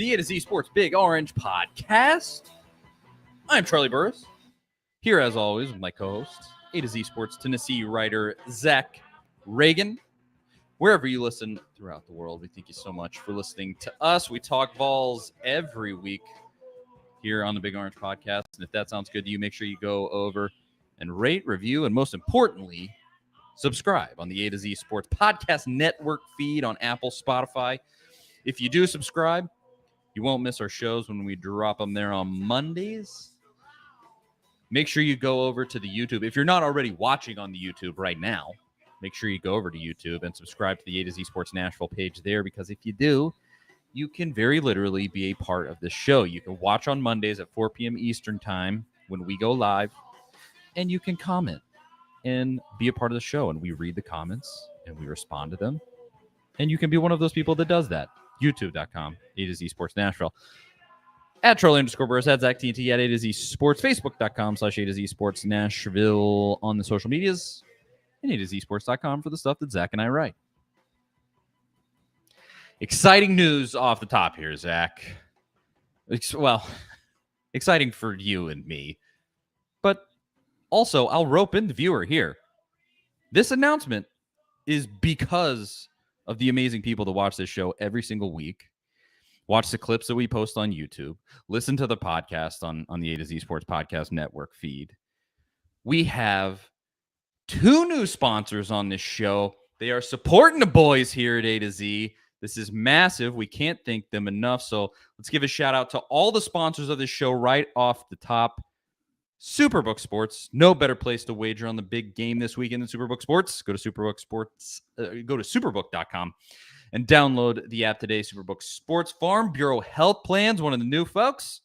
the A to Z Sports Big Orange Podcast. I'm Charlie Burris, here as always with my co-host, A to Z Sports Tennessee writer Zach Reagan. Wherever you listen throughout the world, we thank you so much for listening to us. We talk Vols every week here on the Big Orange Podcast. And if that sounds good to you, make sure you go over and rate, review, and most importantly, subscribe on the A to Z Sports Podcast Network feed on Apple, Spotify. If you do subscribe, you won't miss our shows when we drop them there on Mondays. Make sure you go over to the YouTube. If you're not already watching on the YouTube right now, make sure you go over to YouTube and subscribe to the A to Z Sports Nashville page there, because if you do, you can very literally be a part of this show. You can watch on Mondays at 4 p.m. Eastern time when we go live, and you can comment and be a part of the show, and we read the comments and we respond to them, and you can be one of those people that does that. YouTube.com, A to Z Sports Nashville. At Charlie_Burris, at Zach TNT, at A to Z Sports, Facebook.com/A to Z Sports Nashville on the social medias, and A to Z Sports.com for the stuff that Zach and I write. Exciting news off the top here, Zach. Well, exciting for you and me, but also I'll rope in the viewer here. This announcement is because of the amazing people that watch this show every single week, watch the clips that we post on YouTube, listen to the podcast on the A to Z Sports Podcast Network feed. We have 2 new sponsors on this show. They are supporting the boys here at A to Z. This is massive. We can't thank them enough. So let's give a shout out to all the sponsors of this show right off the top. Superbook Sports, no better place to wager on the big game this weekend than Superbook Sports. Go to Superbook Sports, go to superbook.com and download the app today. Superbook Sports. Farm Bureau Health Plans, one of the new folks.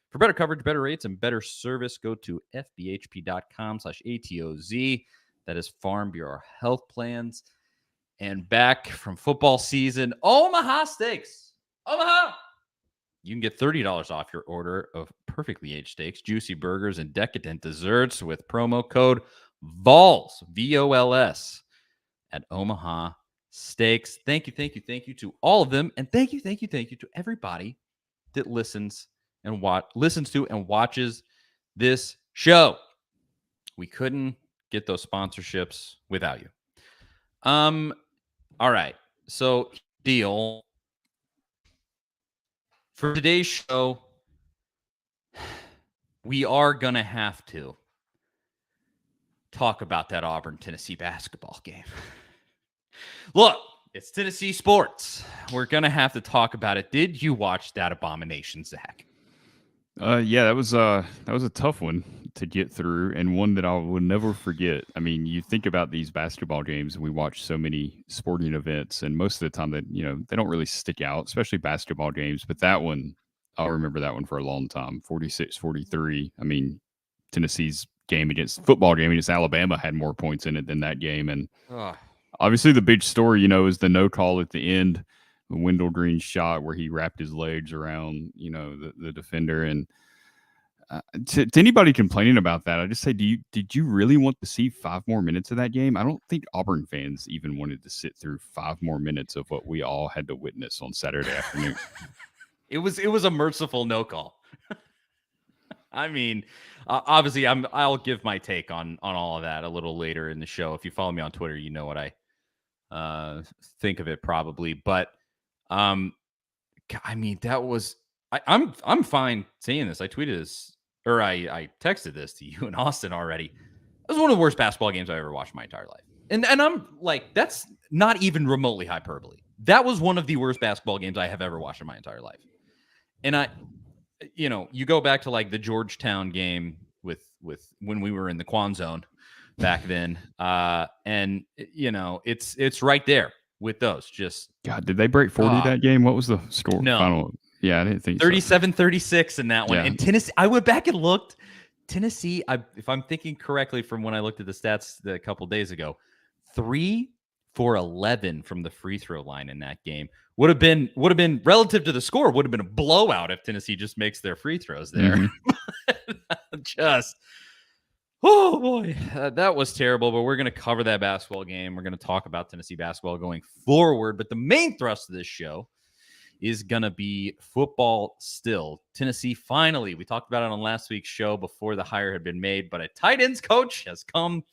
For better coverage, better rates, and better service, go to fbhp.com/ATOZ. That is Farm Bureau Health Plans. And back from football season, Omaha Steaks. Omaha! You can get $30 off your order of perfectly aged steaks, juicy burgers, and decadent desserts with promo code VOLS, V-O-L-S, at Omaha Steaks. Thank you to all of them. And thank you to everybody that listens to and watches this show. We couldn't get those sponsorships without you. All right. So, deal. For today's show, we are going to have to talk about that Auburn-Tennessee basketball game. Look, it's Tennessee sports. We're going to have to talk about it. Did you watch that abomination, Zach? Yeah, that was a tough one to get through, and one that I will never forget. I mean, you think about these basketball games, and we watch so many sporting events, and most of the time that they don't really stick out, especially basketball games. But that one, I'll remember that one for a long time. 46-43. I mean, Tennessee's football game against Alabama had more points in it than that game, and obviously the big story, is the no call at the end. Wendell Green's shot where he wrapped his legs around, the defender. And to anybody complaining about that, I just say, did you really want to see 5 more minutes of that game? I don't think Auburn fans even wanted to sit through 5 more minutes of what we all had to witness on Saturday afternoon. It was a merciful no call. I mean, obviously, I'll give my take on all of that a little later in the show. If you follow me on Twitter, you know what I think of it probably. But I mean, that was I'm fine saying this. I tweeted this, or I texted this to you in Austin already. It was one of the worst basketball games I've ever watched in my entire life. And I'm like, that's not even remotely hyperbole. That was one of the worst basketball games I have ever watched in my entire life. And you go back to like the Georgetown game with when we were in the Quan Zone back then, and it's right there with those. Just God, did they break 40 that game? What was the score? No. Final? Yeah, I didn't think 37-36 in that one. Yeah. And Tennessee, I went back and looked. Tennessee, if I'm thinking correctly from when I looked at the stats a couple days ago, 3 for 11 from the free throw line in that game. Would have been relative to the score, would have been a blowout if Tennessee just makes their free throws there. Mm-hmm. Oh boy, that was terrible. But we're going to cover that basketball game. We're going to talk about Tennessee basketball going forward. But the main thrust of this show is going to be football still. Tennessee finally, we talked about it on last week's show before the hire had been made, but a tight ends coach has come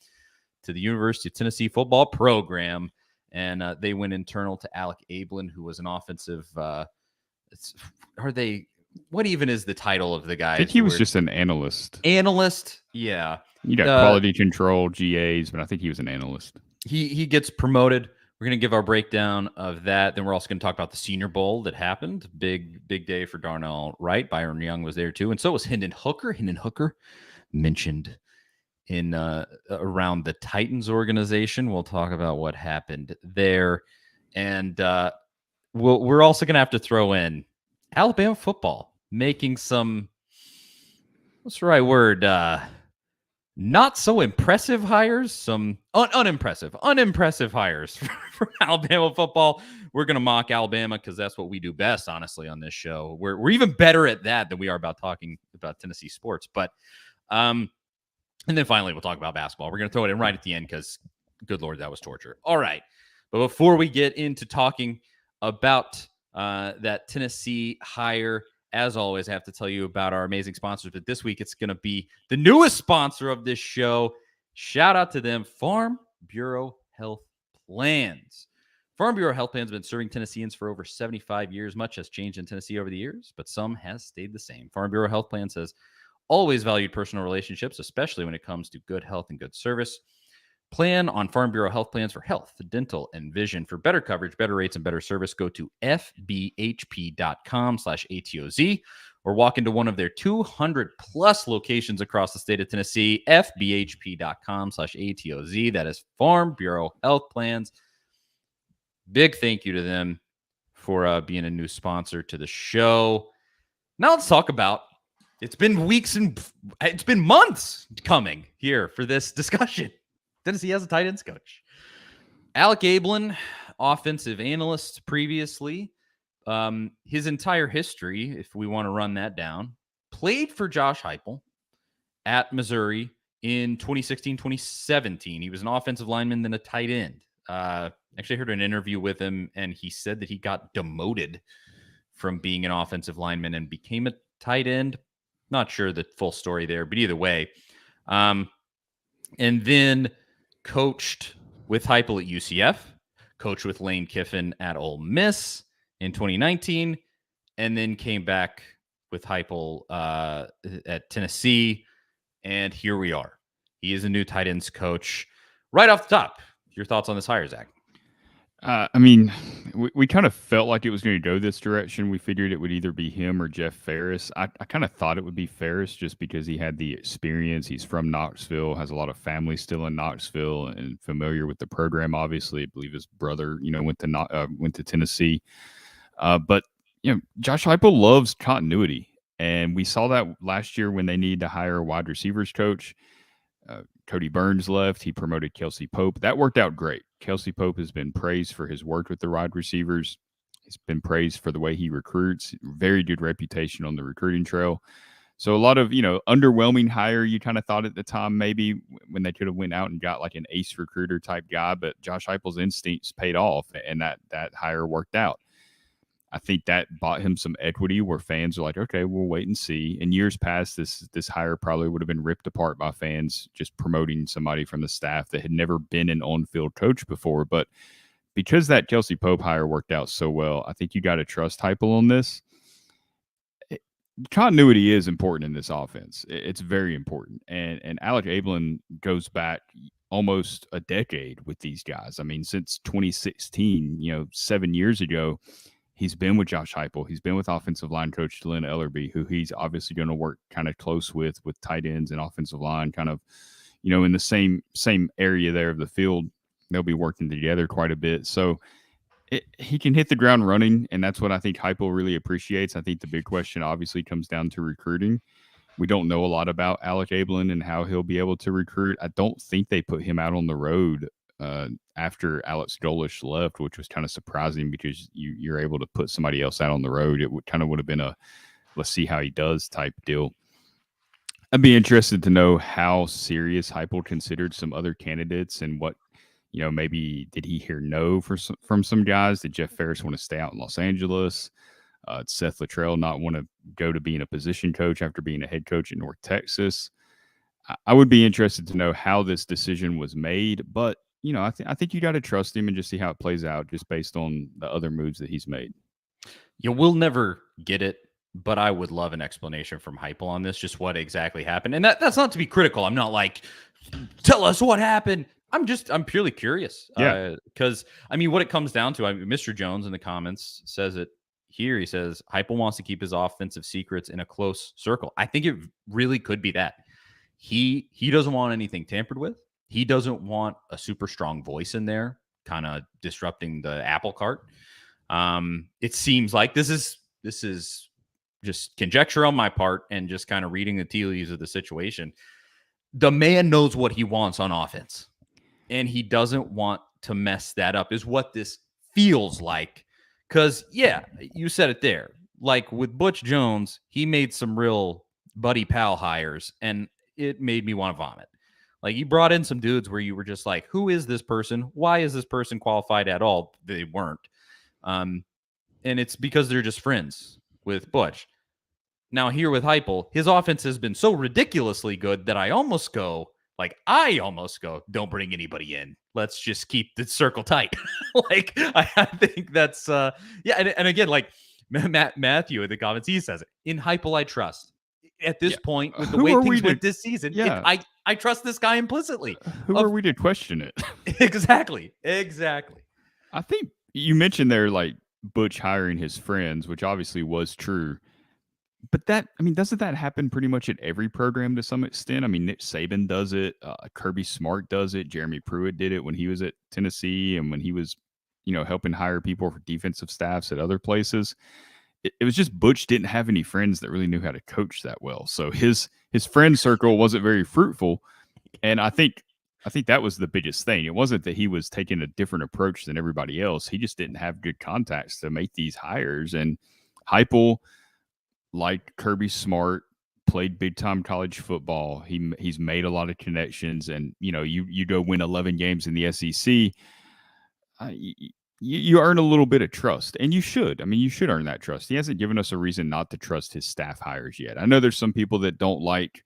to the University of Tennessee football program, and they went internal to Alec Ablin, who was an offensive what even is the title of the guy? I think he was just an analyst. Analyst, yeah. You got quality control, GAs, but I think he was an analyst. He gets promoted. We're going to give our breakdown of that. Then we're also going to talk about the Senior Bowl that happened. Big day for Darnell Wright. Byron Young was there too, and so was Hendon Hooker. Hendon Hooker mentioned in around the Titans organization. We'll talk about what happened there, and we're also going to have to throw in Alabama football making some, what's the right word? Not so impressive hires, some unimpressive hires from Alabama football. We're going to mock Alabama because that's what we do best, honestly, on this show. We're even better at that than we are about talking about Tennessee sports. But, and then finally, we'll talk about basketball. We're going to throw it in right at the end because, good Lord, that was torture. All right. But before we get into talking about that Tennessee hire, as always, I have to tell you about our amazing sponsors, but this week it's going to be the newest sponsor of this show. Shout out to them, Farm Bureau Health Plans. Farm Bureau Health Plans have been serving Tennesseans for over 75 years. Much has changed in Tennessee over the years, but some has stayed the same. Farm Bureau Health Plans has always valued personal relationships, especially when it comes to good health and good service. Plan on Farm Bureau Health Plans for health, dental, and vision. For better coverage, better rates, and better service, go to fbhp.com/ATOZ or walk into one of their 200-plus locations across the state of Tennessee, fbhp.com/ATOZ. That is Farm Bureau Health Plans. Big thank you to them for being a new sponsor to the show. Now let's talk about, it's been weeks and it's been months coming here for this discussion. Tennessee has a tight ends coach. Alec Ablin, offensive analyst previously. His entire history, if we want to run that down, played for Josh Heupel at Missouri in 2016-2017. He was an offensive lineman, then a tight end. Actually, I heard an interview with him, and he said that he got demoted from being an offensive lineman and became a tight end. Not sure the full story there, but either way. And then coached with Heupel at UCF, coached with Lane Kiffin at Ole Miss in 2019, and then came back with Heupel at Tennessee, and here we are. He is a new tight ends coach. Right off the top, your thoughts on this hire, Zach? I mean, we kind of felt like it was going to go this direction. We figured it would either be him or Jeff Ferris. I kind of thought it would be Ferris just because he had the experience. He's from Knoxville, has a lot of family still in Knoxville, and familiar with the program. Obviously, I believe his brother, went to Tennessee. But Josh Heupel loves continuity, and we saw that last year when they needed to hire a wide receivers coach. Cody Burns left. He promoted Kelsey Pope. That worked out great. Kelsey Pope has been praised for his work with the wide receivers. He's been praised for the way he recruits. Very good reputation on the recruiting trail. So a lot of, underwhelming hire, you kind of thought at the time maybe when they could have went out and got like an ace recruiter type guy, but Josh Heupel's instincts paid off, and that hire worked out. I think that bought him some equity where fans are like, okay, we'll wait and see. In years past, this hire probably would have been ripped apart by fans just promoting somebody from the staff that had never been an on-field coach before. But because that Kelsey Pope hire worked out so well, I think you got to trust Heupel on this. Continuity is important in this offense. It's very important. And Alec Ablin goes back almost a decade with these guys. I mean, since 2016, 7 years ago, he's been with Josh Heupel. He's been with offensive line coach Glenn Ellerbe, who he's obviously going to work kind of close with tight ends and offensive line, kind of, in the same area there of the field. They'll be working together quite a bit. So he can hit the ground running, and that's what I think Heupel really appreciates. I think the big question obviously comes down to recruiting. We don't know a lot about Alec Ablin and how he'll be able to recruit. I don't think they put him out on the road after Alex Golesh left, which was kind of surprising because you're able to put somebody else out on the road. It would have been a let's see how he does type deal. I'd be interested to know how serious Heupel considered some other candidates and what, maybe did he hear no from some guys? Did Jeff Ferris want to stay out in Los Angeles? Seth Luttrell not want to go to being a position coach after being a head coach at North Texas. I would be interested to know how this decision was made, but I think you got to trust him and just see how it plays out, just based on the other moves that he's made. We'll never get it, but I would love an explanation from Heupel on this, just what exactly happened. And that's not to be critical. I'm not like, tell us what happened. I'm purely curious. Yeah. Because what it comes down to, Mr. Jones in the comments says it here. He says Heupel wants to keep his offensive secrets in a close circle. I think it really could be that. He doesn't want anything tampered with. He doesn't want a super strong voice in there, kind of disrupting the apple cart. It seems like this is just conjecture on my part and just kind of reading the tea leaves of the situation. The man knows what he wants on offense, and he doesn't want to mess that up, is what this feels like. Because, yeah, you said it there. Like with Butch Jones, he made some real buddy pal hires, and it made me want to vomit. Like, you brought in some dudes where you were just like, who is this person? Why is this person qualified at all? They weren't. And it's because they're just friends with Butch. Now, here with Heupel, his offense has been so ridiculously good that I almost go, don't bring anybody in. Let's just keep the circle tight. I think that's, And again, like Matthew in the comments, he says it. In Heupel, I trust. At this point, with the way things went this season, I trust this guy implicitly. Who are we to question it? Exactly. I think you mentioned there, like, Butch hiring his friends, which obviously was true. But doesn't that happen pretty much at every program to some extent? Nick Saban does it. Kirby Smart does it. Jeremy Pruitt did it when he was at Tennessee and when he was, helping hire people for defensive staffs at other places. It was just Butch didn't have any friends that really knew how to coach that well. So his friend circle wasn't very fruitful. And I think that was the biggest thing. It wasn't that he was taking a different approach than everybody else. He just didn't have good contacts to make these hires. And Heupel, like Kirby Smart, played big time college football. He's made a lot of connections, and you go win 11 games in the SEC. You earn a little bit of trust, and you should. You should earn that trust. He hasn't given us a reason not to trust his staff hires yet. I know there's some people that don't like,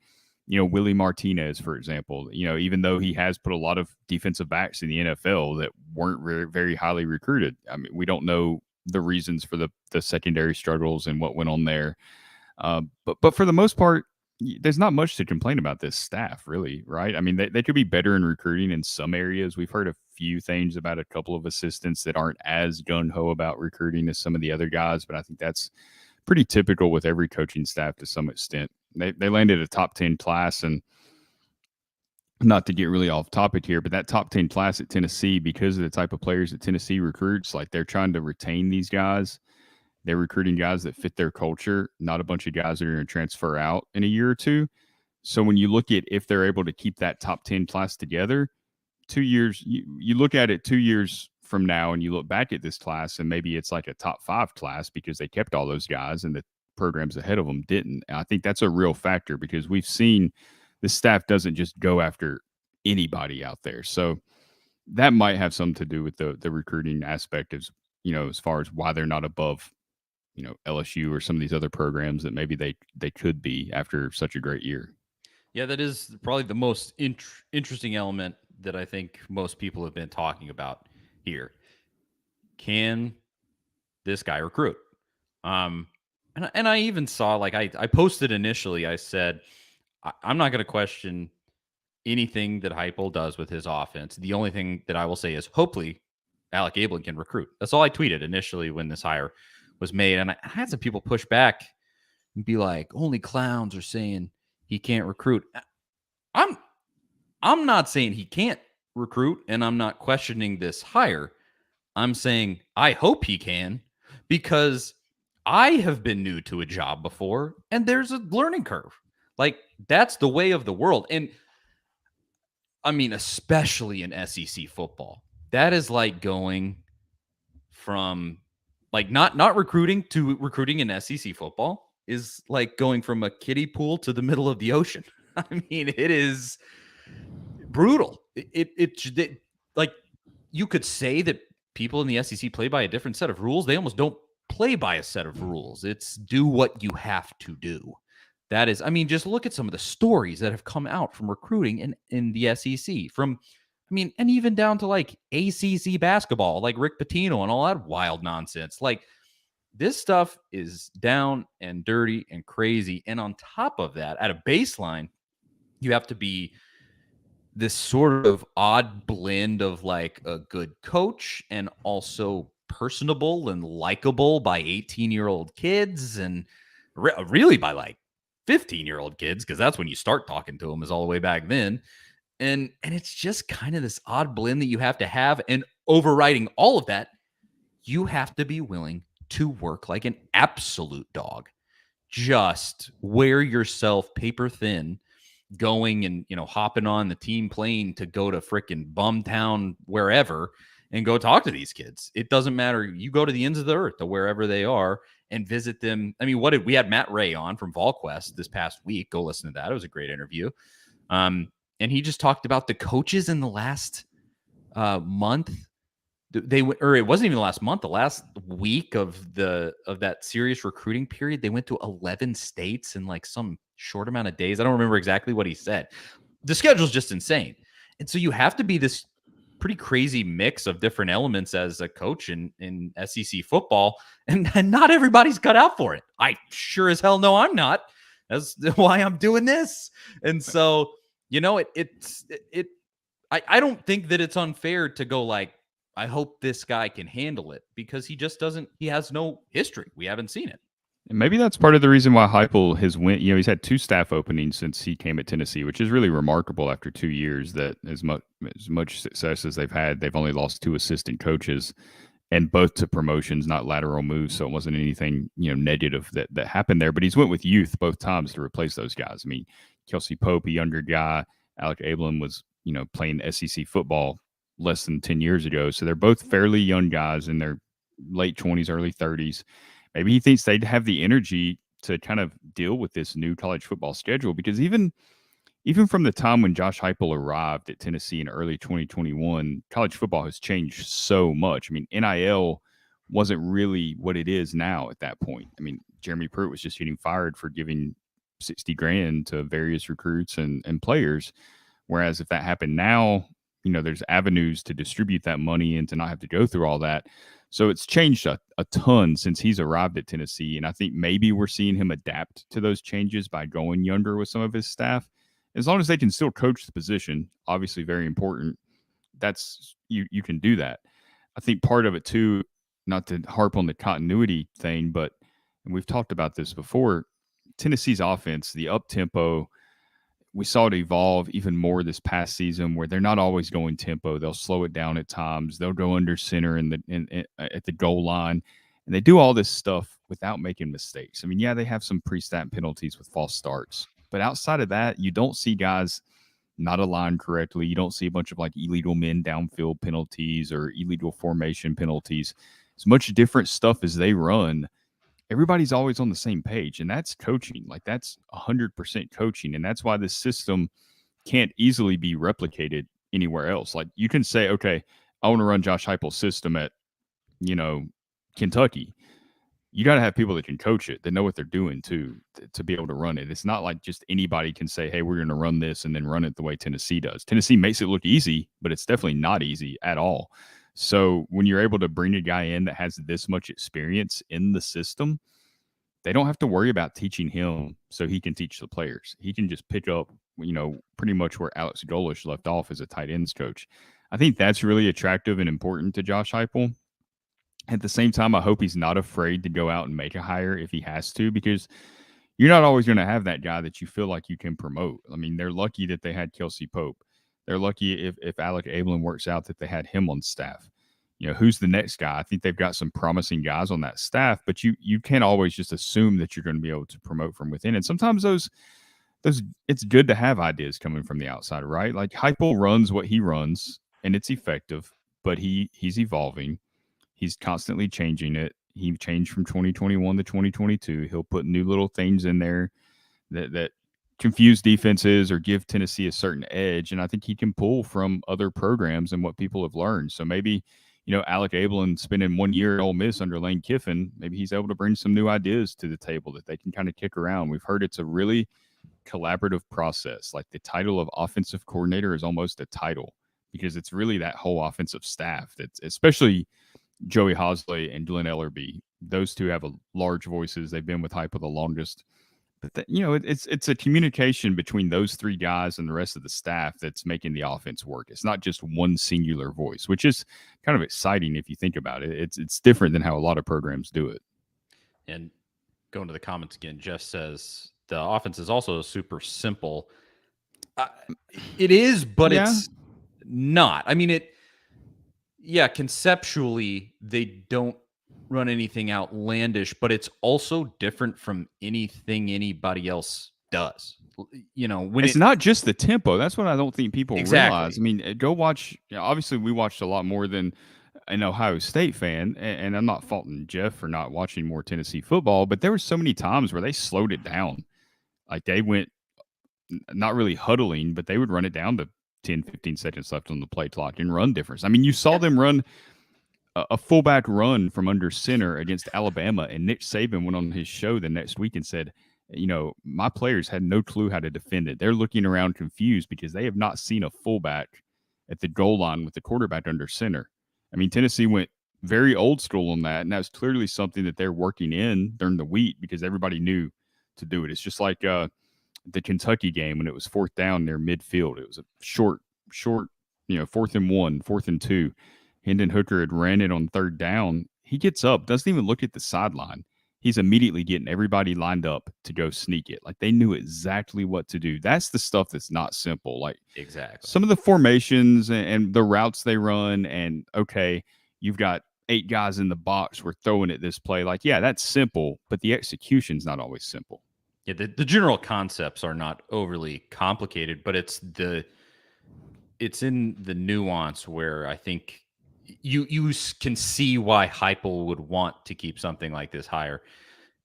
Willie Martinez, for example. Even though he has put a lot of defensive backs in the NFL that weren't very, very highly recruited. We don't know the reasons for the secondary struggles and what went on there. But for the most part, there's not much to complain about this staff, really, right? They could be better in recruiting in some areas. We've heard a few things about a couple of assistants that aren't as gung-ho about recruiting as some of the other guys, but I think that's pretty typical with every coaching staff to some extent. They landed a top 10 class, and not to get really off topic here, but that top 10 class at Tennessee, because of the type of players that Tennessee recruits, like, they're trying to retain these guys. They're recruiting guys that fit their culture, not a bunch of guys that are going to transfer out in a year or two. So when you look at if they're able to keep that top 10 class together, 2 years, you look at it 2 years from now and you look back at this class and maybe it's like a top 5 class because they kept all those guys and the programs ahead of them didn't. And I think that's a real factor because we've seen the staff doesn't just go after anybody out there. So that might have something to do with the recruiting aspect of, as far as why they're not above, LSU or some of these other programs that maybe they could be after such a great year. Yeah, that is probably the most interesting element that I think most people have been talking about here. Can this guy recruit? And I even saw, like, I posted initially, I said, I'm not going to question anything that Heupel does with his offense. The only thing that I will say is hopefully Alec Abelin can recruit. That's all I tweeted initially when this hire was made. And I had some people push back and be like, only clowns are saying he can't recruit. I'm not saying he can't recruit, and I'm not questioning this hire. I'm saying I hope he can, because I have been new to a job before, and there's a learning curve. Like, that's the way of the world. And especially in SEC football, that is like going from, like, not recruiting to recruiting in SEC football is like going from a kiddie pool to the middle of the ocean. It is brutal. It like, you could say that people in the SEC play by a different set of rules. They almost don't play by a set of rules. It's do what you have to do. That is, I mean, just look at some of the stories that have come out from recruiting in the SEC, and even down to like ACC basketball, like Rick Pitino and all that wild nonsense. Like, this stuff is down and dirty and crazy. And on top of that, at a baseline, you have to be this sort of odd blend of like a good coach and also personable and likable by 18-year-old kids and really by like 15-year-old kids, because that's when you start talking to them, is all the way back then. And it's just kind of this odd blend that you have to have. And overriding all of that, you have to be willing to work like an absolute dog. Just wear yourself paper thin, going and hopping on the team plane to go to frickin' Bumtown, wherever, and go talk to these kids. It doesn't matter. You go to the ends of the earth, to wherever they are, and visit them. I mean, we had Matt Ray on from VolQuest this past week. Go listen to that. It was a great interview. And he just talked about the coaches in the last month. It wasn't even the last month, the last week of that serious recruiting period, they went to 11 states in like some short amount of days. I don't remember exactly what he said. The schedule's just insane. And so you have to be this pretty crazy mix of different elements as a coach in SEC football. And not everybody's cut out for it. I sure as hell know I'm not. That's why I'm doing this. And so, I don't think that it's unfair to go like, I hope this guy can handle it, because he just doesn't. He has no history. We haven't seen it. And maybe that's part of the reason why Heupel has went. He's had 2 staff openings since he came at Tennessee, which is really remarkable after 2 years. That as much success as they've had, they've only lost 2 assistant coaches, and both to promotions, not lateral moves. So it wasn't anything negative that happened there. But he's went with youth both times to replace those guys. I mean, Kelsey Pope, a younger guy, Alec Abelin was playing SEC football less than 10 years ago. So they're both fairly young guys in their late 20s, early 30s. Maybe he thinks they'd have the energy to kind of deal with this new college football schedule, because even from the time when Josh Heupel arrived at Tennessee in early 2021, college football has changed so much. I mean, NIL wasn't really what it is now at that point. I mean, Jeremy Pruitt was just getting fired for giving $60,000 to various recruits and players. Whereas if that happened now, there's avenues to distribute that money and to not have to go through all that. So it's changed a ton since he's arrived at Tennessee. And I think maybe we're seeing him adapt to those changes by going younger with some of his staff. As long as they can still coach the position, obviously very important. That's you can do that. I think part of it too, not to harp on the continuity thing, but and we've talked about this before, Tennessee's offense, the up-tempo, we saw it evolve even more this past season, where they're not always going tempo. They'll slow it down at times. They'll go under center at the goal line, and they do all this stuff without making mistakes. I mean, yeah, they have some pre-snap penalties with false starts, but outside of that, you don't see guys not aligned correctly. You don't see a bunch of like illegal men downfield penalties or illegal formation penalties. As much different stuff as they run, everybody's always on the same page, and that's coaching. Like, that's 100% coaching, and that's why this system can't easily be replicated anywhere else. Like, you can say, okay, I want to run Josh Heupel's system at, Kentucky. You got to have people that can coach it, that know what they're doing to be able to run it. It's not like just anybody can say, hey, we're going to run this and then run it the way Tennessee does. Tennessee makes it look easy, but it's definitely not easy at all. So when you're able to bring a guy in that has this much experience in the system, they don't have to worry about teaching him so he can teach the players. He can just pick up, pretty much where Alex Golesh left off as a tight ends coach. I think that's really attractive and important to Josh Heupel. At the same time, I hope he's not afraid to go out and make a hire if he has to, because you're not always going to have that guy that you feel like you can promote. I mean, they're lucky that they had Kelsey Pope. They're lucky if Alec Abelin works out that they had him on staff. Who's the next guy? I think they've got some promising guys on that staff, but you can't always just assume that you're going to be able to promote from within. And sometimes those it's good to have ideas coming from the outside, right? Like, Heupel runs what he runs, and it's effective, but he's evolving. He's constantly changing it. He changed from 2021 to 2022. He'll put new little things in there that confuse defenses or give Tennessee a certain edge. And I think he can pull from other programs and what people have learned. So maybe, Alec Abelin spending 1 year at Ole Miss under Lane Kiffin, maybe he's able to bring some new ideas to the table that they can kind of kick around. We've heard it's a really collaborative process. Like the title of offensive coordinator is almost a title because it's really that whole offensive staff that's especially Joey Hosley and Glenn Ellerby. Those two have a large voices. They've been with Hype for the longest. But it's a communication between those three guys and the rest of the staff that's making the offense work. It's not just one singular voice, which is kind of exciting if you think about it. It's different than how a lot of programs do it. And going to the comments again, Jeff says the offense is also super simple. It is, but it's not. I mean, conceptually, they don't run anything outlandish, but it's also different from anything anybody else does. When it's not just the tempo. That's what I don't think people realize. I mean, go watch. Obviously, we watched a lot more than an Ohio State fan, and I'm not faulting Jeff for not watching more Tennessee football, but there were so many times where they slowed it down. Like they went not really huddling, but they would run it down to 10, 15 seconds left on the play clock and run difference. I mean, you saw them run a fullback run from under center against Alabama, and Nick Saban went on his show the next week and said, my players had no clue how to defend it. They're looking around confused because they have not seen a fullback at the goal line with the quarterback under center. I mean, Tennessee went very old school on that, and that's clearly something that they're working in during the week because everybody knew to do it. It's just like the Kentucky game when it was fourth down near midfield. It was a short, 4th and 1, 4th and 2. Hendon Hooker had ran it on third down. He gets up, doesn't even look at the sideline. He's immediately getting everybody lined up to go sneak it. Like they knew exactly what to do. That's the stuff that's not simple. Like exactly some of the formations and the routes they run. And okay, you've got 8 guys in the box. We're throwing it this play. Like, yeah, that's simple, but the execution's not always simple. Yeah, the general concepts are not overly complicated, but it's in the nuance where I think you can see why Heupel would want to keep something like this higher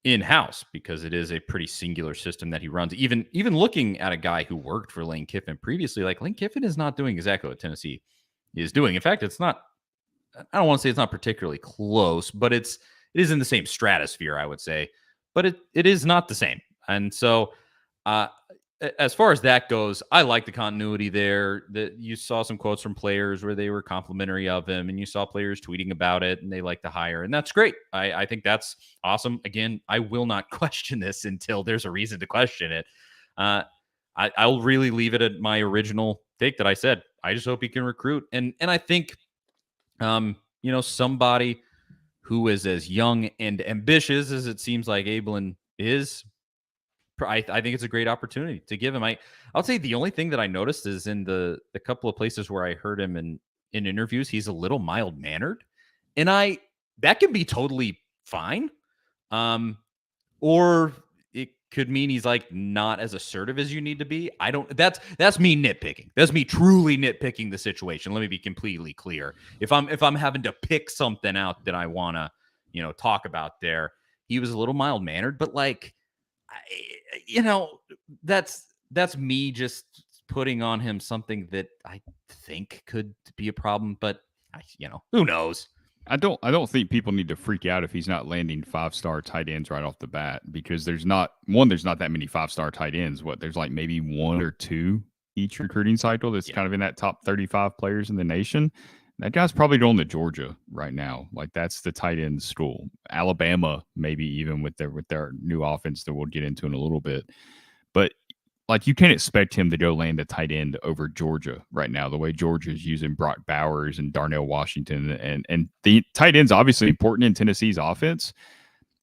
in-house because it is a pretty singular system that he runs. Even looking at a guy who worked for Lane Kiffin previously, like Lane Kiffin is not doing exactly what Tennessee is doing. In fact, it's not. I don't want to say it's not particularly close, but it is in the same stratosphere, I would say. But it is not the same. And so, as far as that goes, I like the continuity there. That you saw some quotes from players where they were complimentary of him, and you saw players tweeting about it, and they like to hire, and that's great. I think that's awesome. Again, I will not question this until there's a reason to question it. I'll really leave it at my original take that I said. I just hope he can recruit, and I think, somebody who is as young and ambitious as it seems like Abelin is. I think it's a great opportunity to give him. I'll say the only thing that I noticed is in the couple of places where I heard him in interviews, he's a little mild mannered, and that can be totally fine. Or it could mean he's like not as assertive as you need to be. That's me nitpicking. That's me truly nitpicking the situation. Let me be completely clear. If I'm having to pick something out that I want to, talk about there, he was a little mild mannered, but like, that's me just putting on him something that I think could be a problem, but who knows? I don't think people need to freak out if he's not landing 5-star tight ends right off the bat because there's not that many 5-star tight ends. There's like maybe 1 or 2 each recruiting cycle that's kind of in that top 35 players in the nation. That guy's probably going to Georgia right now. Like that's the tight end school. Alabama, maybe even with their new offense that we'll get into in a little bit. But like you can't expect him to go land a tight end over Georgia right now, the way Georgia is using Brock Bowers and Darnell Washington. And the tight end's obviously important in Tennessee's offense,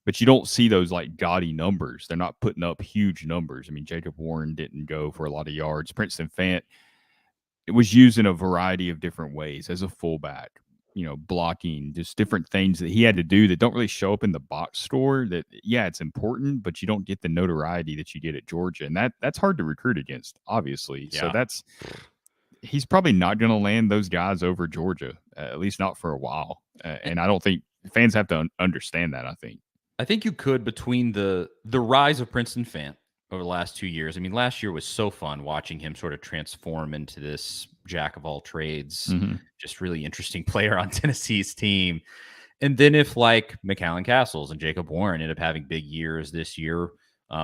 but you don't see those like gaudy numbers. They're not putting up huge numbers. I mean, Jacob Warren didn't go for a lot of yards. Princeton Fant, it was used in a variety of different ways as a fullback, blocking, just different things that he had to do that don't really show up in the box score. That, yeah, it's important, but you don't get the notoriety that you get at Georgia. And that's hard to recruit against, obviously. Yeah. So he's probably not going to land those guys over Georgia, at least not for a while. And I don't think fans have to understand that, I think. I think you could, between the rise of Princeton Fant over the last 2 years. I mean, last year was so fun watching him sort of transform into this jack of all trades, just really interesting player on Tennessee's team. And then if like McAllen Castles and Jacob Warren end up having big years this year,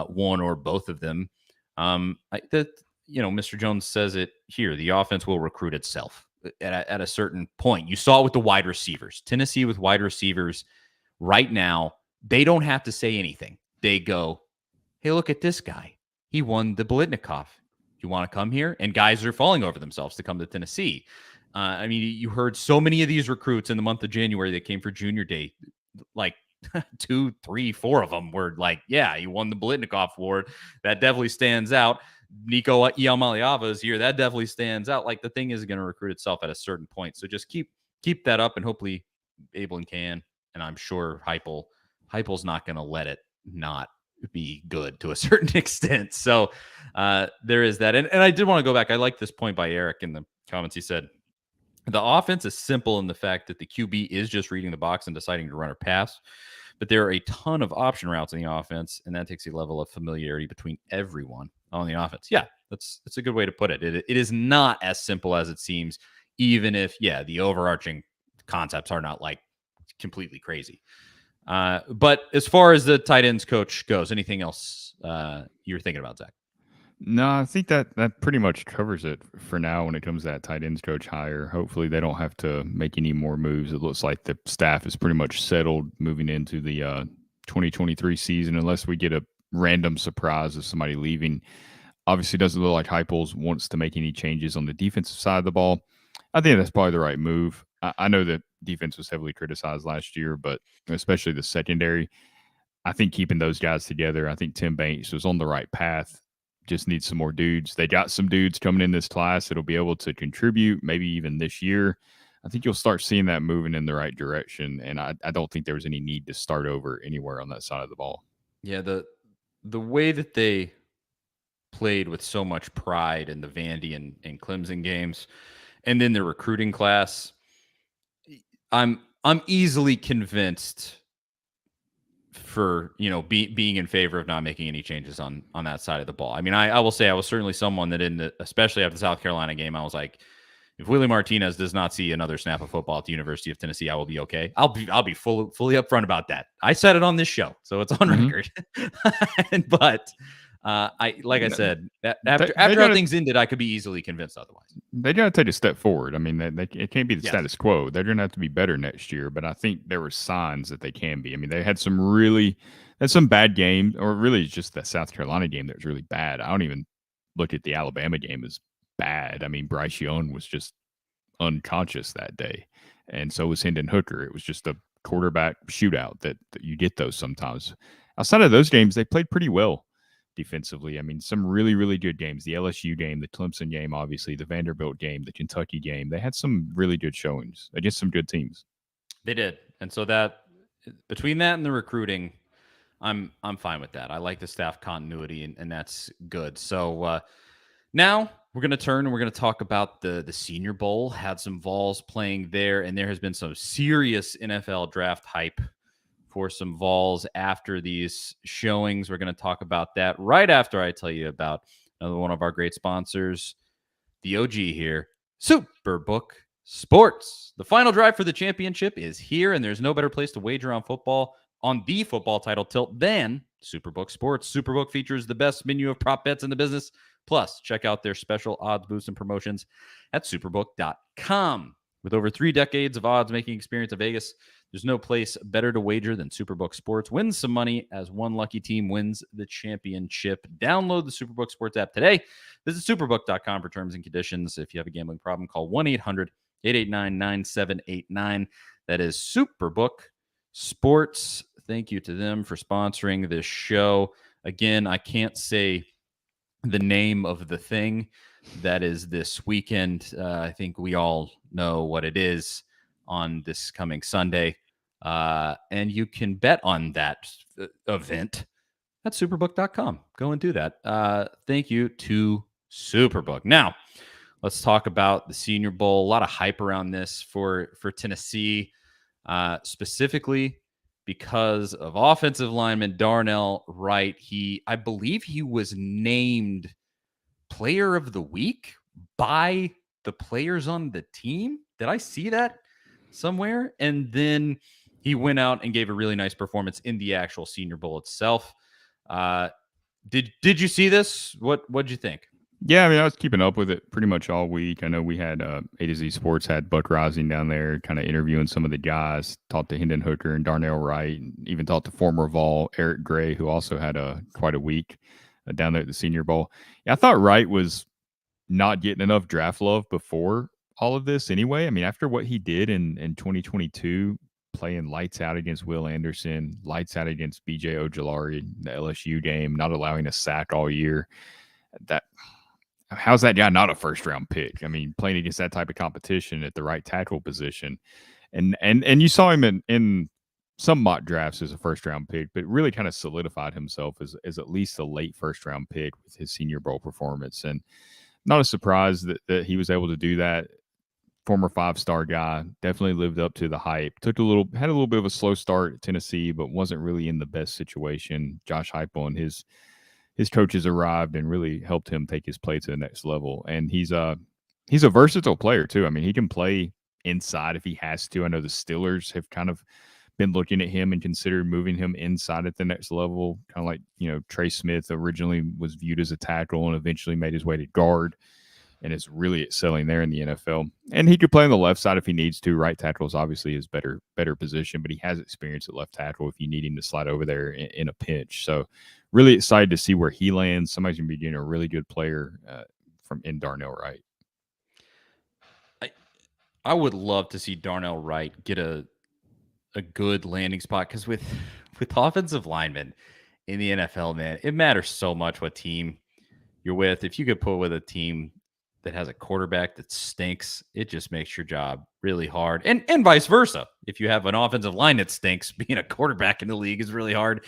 one or both of them, Mr. Jones says it here, the offense will recruit itself at a certain point. You saw it with the wide receivers. Tennessee with wide receivers right now, they don't have to say anything. They go, hey, look at this guy. He won the Biletnikoff. You want to come here? And guys are falling over themselves to come to Tennessee. I mean, you heard so many of these recruits in the month of January that came for junior day, like 2, 3, 4 of them were like, yeah, he won the Biletnikoff award. That definitely stands out. Nico Iamaleava is that definitely stands out. Like the thing is going to recruit itself at a certain point. So just keep that up, and hopefully Abelin can. And I'm sure Heupel's not going to let it not be good to a certain extent. So there is that. And I did want to go back. I like this point by Eric in the comments. He said, the offense is simple in the fact that the QB is just reading the box and deciding to run or pass, but there are a ton of option routes in the offense, and that takes a level of familiarity between everyone on the offense. Yeah, that's a good way to put it. It is not as simple as it seems, even if, the overarching concepts are not like completely crazy. But as far as the tight ends coach goes, anything else you're thinking about, Zach? No, I think that pretty much covers it for now when it comes to that tight ends coach hire. Hopefully they don't have to make any more moves. It looks like the staff is pretty much settled moving into the 2023 season, unless we get a random surprise of somebody leaving. Obviously, it doesn't look like Heupel wants to make any changes on the defensive side of the ball. I think that's probably the right move. I know that defense was heavily criticized last year, but especially the secondary, I think keeping those guys together, I think Tim Banks was on the right path. Just need some more dudes. They got some dudes coming in this class that'll be able to contribute, maybe even this year. I think you'll start seeing that moving in the right direction, and I don't think there was any need to start over anywhere on that side of the ball. Yeah, the way that they played with so much pride in the Vandy and Clemson games, and then the recruiting class, I'm easily convinced for being in favor of not making any changes on that side of the ball. I mean, I will say I was certainly someone that especially after the South Carolina game, I was like, if Willie Martinez does not see another snap of football at the University of Tennessee, I will be okay. I'll be fully upfront about that. I said it on this show, so it's on record. But I said, after how things ended, I could be easily convinced otherwise. They got to take a step forward. I mean, it can't be the status quo. They're going to have to be better next year, but I think there were signs that they can be. I mean, they had some bad games, or really just that South Carolina game that was really bad. I don't even look at the Alabama game as bad. I mean, Bryce Young was just unconscious that day, and so was Hendon Hooker. It was just a quarterback shootout that you get those sometimes. Outside of those games, they played pretty well defensively. I mean, some really, really good games. The LSU game, the Clemson game, obviously, the Vanderbilt game, the Kentucky game. They had some really good showings against some good teams. They did. And so that between that and the recruiting, I'm fine with that. I like the staff continuity, and that's good. So now we're going to turn and we're going to talk about the Senior Bowl. Had some Vols playing there, and there has been some serious NFL draft hype for some Vols after these showings. We're going to talk about that right after I tell you about another one of our great sponsors, the OG here, Superbook Sports. The final drive for the championship is here, and there's no better place to wager on the football title tilt than Superbook Sports. Superbook features the best menu of prop bets in the business. Plus, check out their special odds boosts and promotions at superbook.com. With over 3 decades of odds-making experience in Vegas, there's no place better to wager than Superbook Sports. Win some money as one lucky team wins the championship. Download the Superbook Sports app today. Visit superbook.com for terms and conditions. If you have a gambling problem, call 1-800-889-9789. That is Superbook Sports. Thank you to them for sponsoring this show. Again, I can't say the name of the thing that is this weekend. I think we all know what it is on this coming Sunday. And you can bet on that event at superbook.com. Go and do that. Thank you to Superbook. Now, let's talk about the Senior Bowl. A lot of hype around this for Tennessee, specifically because of offensive lineman Darnell Wright. I believe he was named Player of the Week by the players on the team. Did I see that somewhere? And then he went out and gave a really nice performance in the actual Senior Bowl itself. Did you see this? What'd you think? Yeah, I mean, I was keeping up with it pretty much all week. I know we had A to Z Sports had Buck Rising down there, kind of interviewing some of the guys. Talked to Hendon Hooker and Darnell Wright, and even talked to former Vol Eric Gray, who also had quite a week down there at the Senior Bowl. Yeah, I thought Wright was not getting enough draft love before all of this anyway. I mean, after what he did in 2022, playing lights out against Will Anderson, lights out against BJ Ojulari, the LSU game, not allowing a sack all year. How's that guy not a first round pick? I mean, playing against that type of competition at the right tackle position. And you saw him in some mock drafts as a first round pick, but really kind of solidified himself as at least a late first round pick with his Senior Bowl performance. And not a surprise that he was able to do that. Former 5-star guy, definitely lived up to the hype. Had a little bit of a slow start at Tennessee, but wasn't really in the best situation. Josh Heupel and his coaches arrived and really helped him take his play to the next level. And he's a versatile player too. I mean, he can play inside if he has to. I know the Steelers have kind of been looking at him and considered moving him inside at the next level, kind of like, Trey Smith originally was viewed as a tackle and eventually made his way to guard and is really excelling there in the NFL. And he could play on the left side if he needs to. Right tackle is obviously his better position, but he has experience at left tackle if you need him to slide over there in a pinch. So really excited to see where he lands. Somebody's going to be getting a really good player in Darnell Wright. I would love to see Darnell Wright get a good landing spot, because with offensive linemen in the NFL, man, it matters so much what team you're with. If you could put with a team that has a quarterback that stinks, it just makes your job really hard. And vice versa. If you have an offensive line that stinks, being a quarterback in the league is really hard.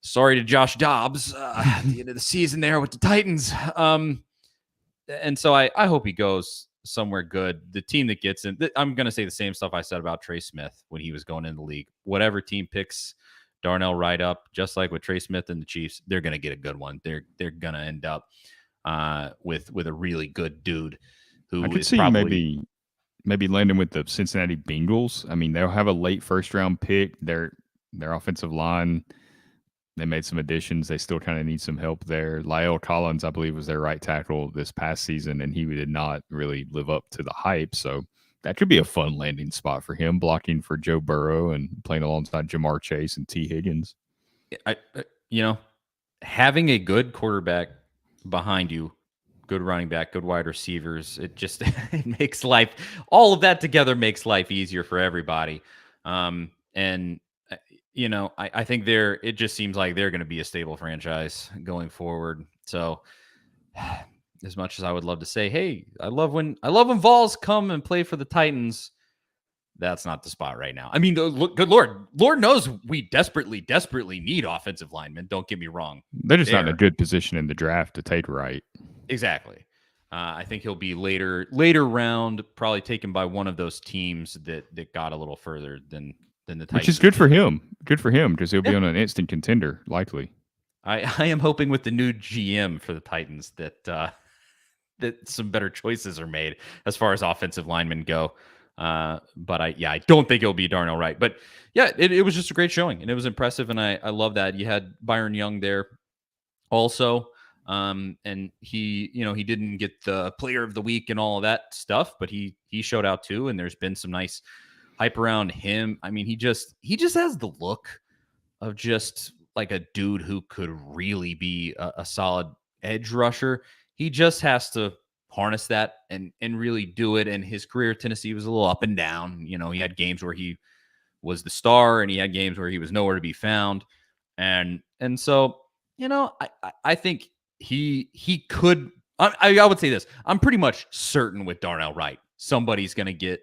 Sorry to Josh Dobbs at the end of the season there with the Titans. And so I hope he goes somewhere good. The team that gets him, I'm going to say the same stuff I said about Trey Smith when he was going in the league. Whatever team picks Darnell Wright up, just like with Trey Smith and the Chiefs, they're going to get a good one. They're going to end up with a really good dude who I could see maybe landing with the Cincinnati Bengals. I mean, they'll have a late first round pick. Their offensive line, they made some additions. They still kind of need some help there. La'el Collins, I believe, was their right tackle this past season, and he did not really live up to the hype. So that could be a fun landing spot for him, blocking for Joe Burrow and playing alongside Jamar Chase and T. Higgins. Having a good quarterback behind you, good running back, good wide receivers, it just it makes life, all of that together makes life easier for everybody. I think it just seems like they're going to be a stable franchise going forward. So as much as I would love to say, hey, I love when Vols come and play for the Titans, that's not the spot right now. I mean, good Lord knows we desperately need offensive linemen. Don't get me wrong. They're just not in a good position in the draft to take Wright. Exactly. I think he'll be later round, probably taken by one of those teams that got a little further than the Titans. Which is good for him. Good for him, because he'll be on an instant contender, likely. I am hoping with the new GM for the Titans that some better choices are made as far as offensive linemen go. But I don't think it'll be Darnell Wright. But yeah, it was just a great showing, and it was impressive, and I love that. You had Byron Young there also. And he didn't get the player of the week and all of that stuff, but he showed out too. And there's been some nice hype around him. I mean, he just has the look of just like a dude who could really be a solid edge rusher. He just has to harness that and really do it. And his career at Tennessee was a little up and down. He had games where he was the star and he had games where he was nowhere to be found. And so, I think he could. I would say this. I'm pretty much certain with Darnell Wright, somebody's going to get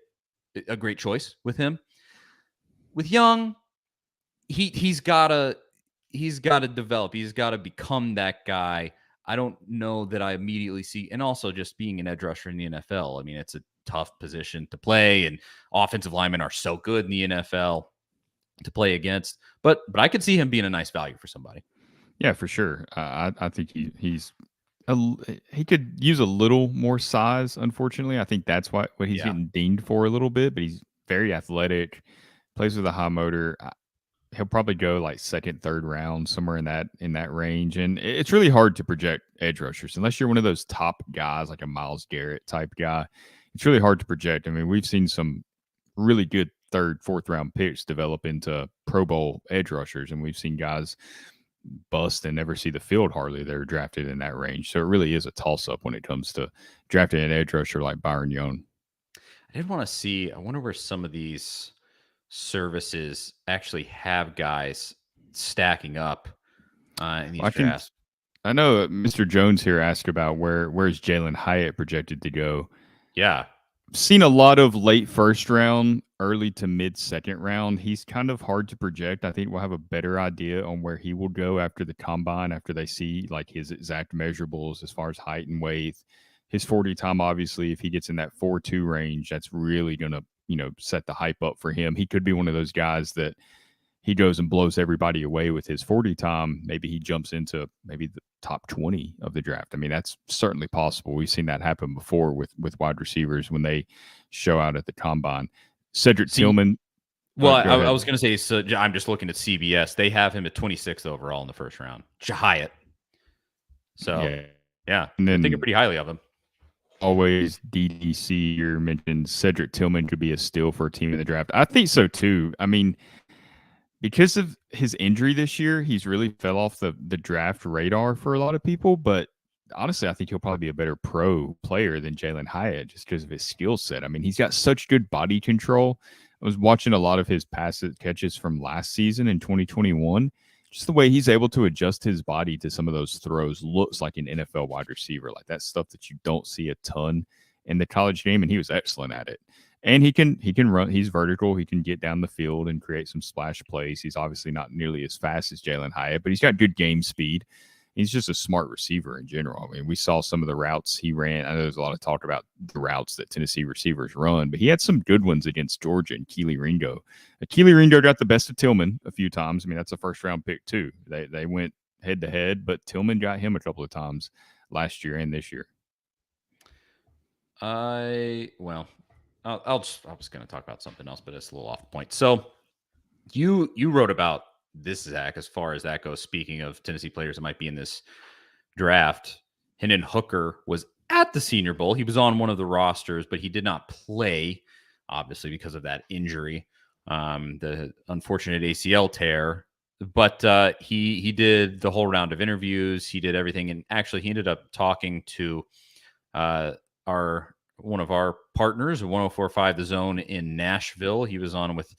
a great choice with him. With Young, he's got to develop. He's got to become that guy. I don't know that I immediately see, and also just being an edge rusher in the NFL. I mean, it's a tough position to play, and offensive linemen are so good in the NFL. to play against. But I could see him being a nice value for somebody. Yeah, for sure. I think he could use a little more size. Unfortunately, I think that's what he's getting dinged for a little bit. But he's very athletic, plays with a high motor. He'll probably go like second, third round, somewhere in that range. And it's really hard to project edge rushers unless you're one of those top guys, like a Myles Garrett type guy. It's really hard to project. I mean, we've seen some really good third, fourth round picks develop into Pro Bowl edge rushers, and we've seen guys bust and never see the field hardly. They're drafted in that range. So it really is a toss up when it comes to drafting an edge rusher like Byron Young. I did want to see, I wonder where some of these services actually have guys stacking up in these drafts. I know Mr. Jones here asked about where's Jalin Hyatt projected to go. Yeah. Seen a lot of late first round, early to mid second round. He's kind of hard to project. I think we'll have a better idea on where he will go after the combine, after they see like his exact measurables as far as height and weight. His 40 time, obviously, if he gets in that 4.2 range, that's really going to, set the hype up for him. He could be one of those guys that he goes and blows everybody away with his 40 time. Maybe he jumps into maybe the top 20 of the draft. I mean, that's certainly possible. We've seen that happen before with wide receivers when they show out at the combine. Cedric Tillman. Well, I was going to say, so I'm just looking at CBS. They have him at 26th overall in the first round. Hyatt. So, yeah. And then, I'm thinking pretty highly of him. Always DDC, you mentioned Cedric Tillman could be a steal for a team in the draft. I think so too. I mean, because of his injury this year, he's really fell off the draft radar for a lot of people. But honestly, I think he'll probably be a better pro player than Jalin Hyatt just because of his skill set. I mean, he's got such good body control. I was watching a lot of his catches from last season in 2021. Just the way he's able to adjust his body to some of those throws looks like an NFL wide receiver. Like that stuff that you don't see a ton in the college game, and he was excellent at it. And he can run. He's vertical. He can get down the field and create some splash plays. He's obviously not nearly as fast as Jalin Hyatt, but he's got good game speed. He's just a smart receiver in general. I mean, we saw some of the routes he ran. I know there's a lot of talk about the routes that Tennessee receivers run, but he had some good ones against Georgia and Kelee Ringo. Kelee Ringo got the best of Tillman a few times. I mean, that's a first-round pick too. They went head-to-head, but Tillman got him a couple of times last year and this year. I was going to talk about something else, but it's a little off point. So you wrote about this, Zach, as far as that goes. Speaking of Tennessee players that might be in this draft, Hendon Hooker was at the Senior Bowl. He was on one of the rosters, but he did not play, obviously, because of that injury, the unfortunate ACL tear. But he did the whole round of interviews. He did everything, and actually, he ended up talking to one of our partners, 104.5 The Zone in Nashville. He was on with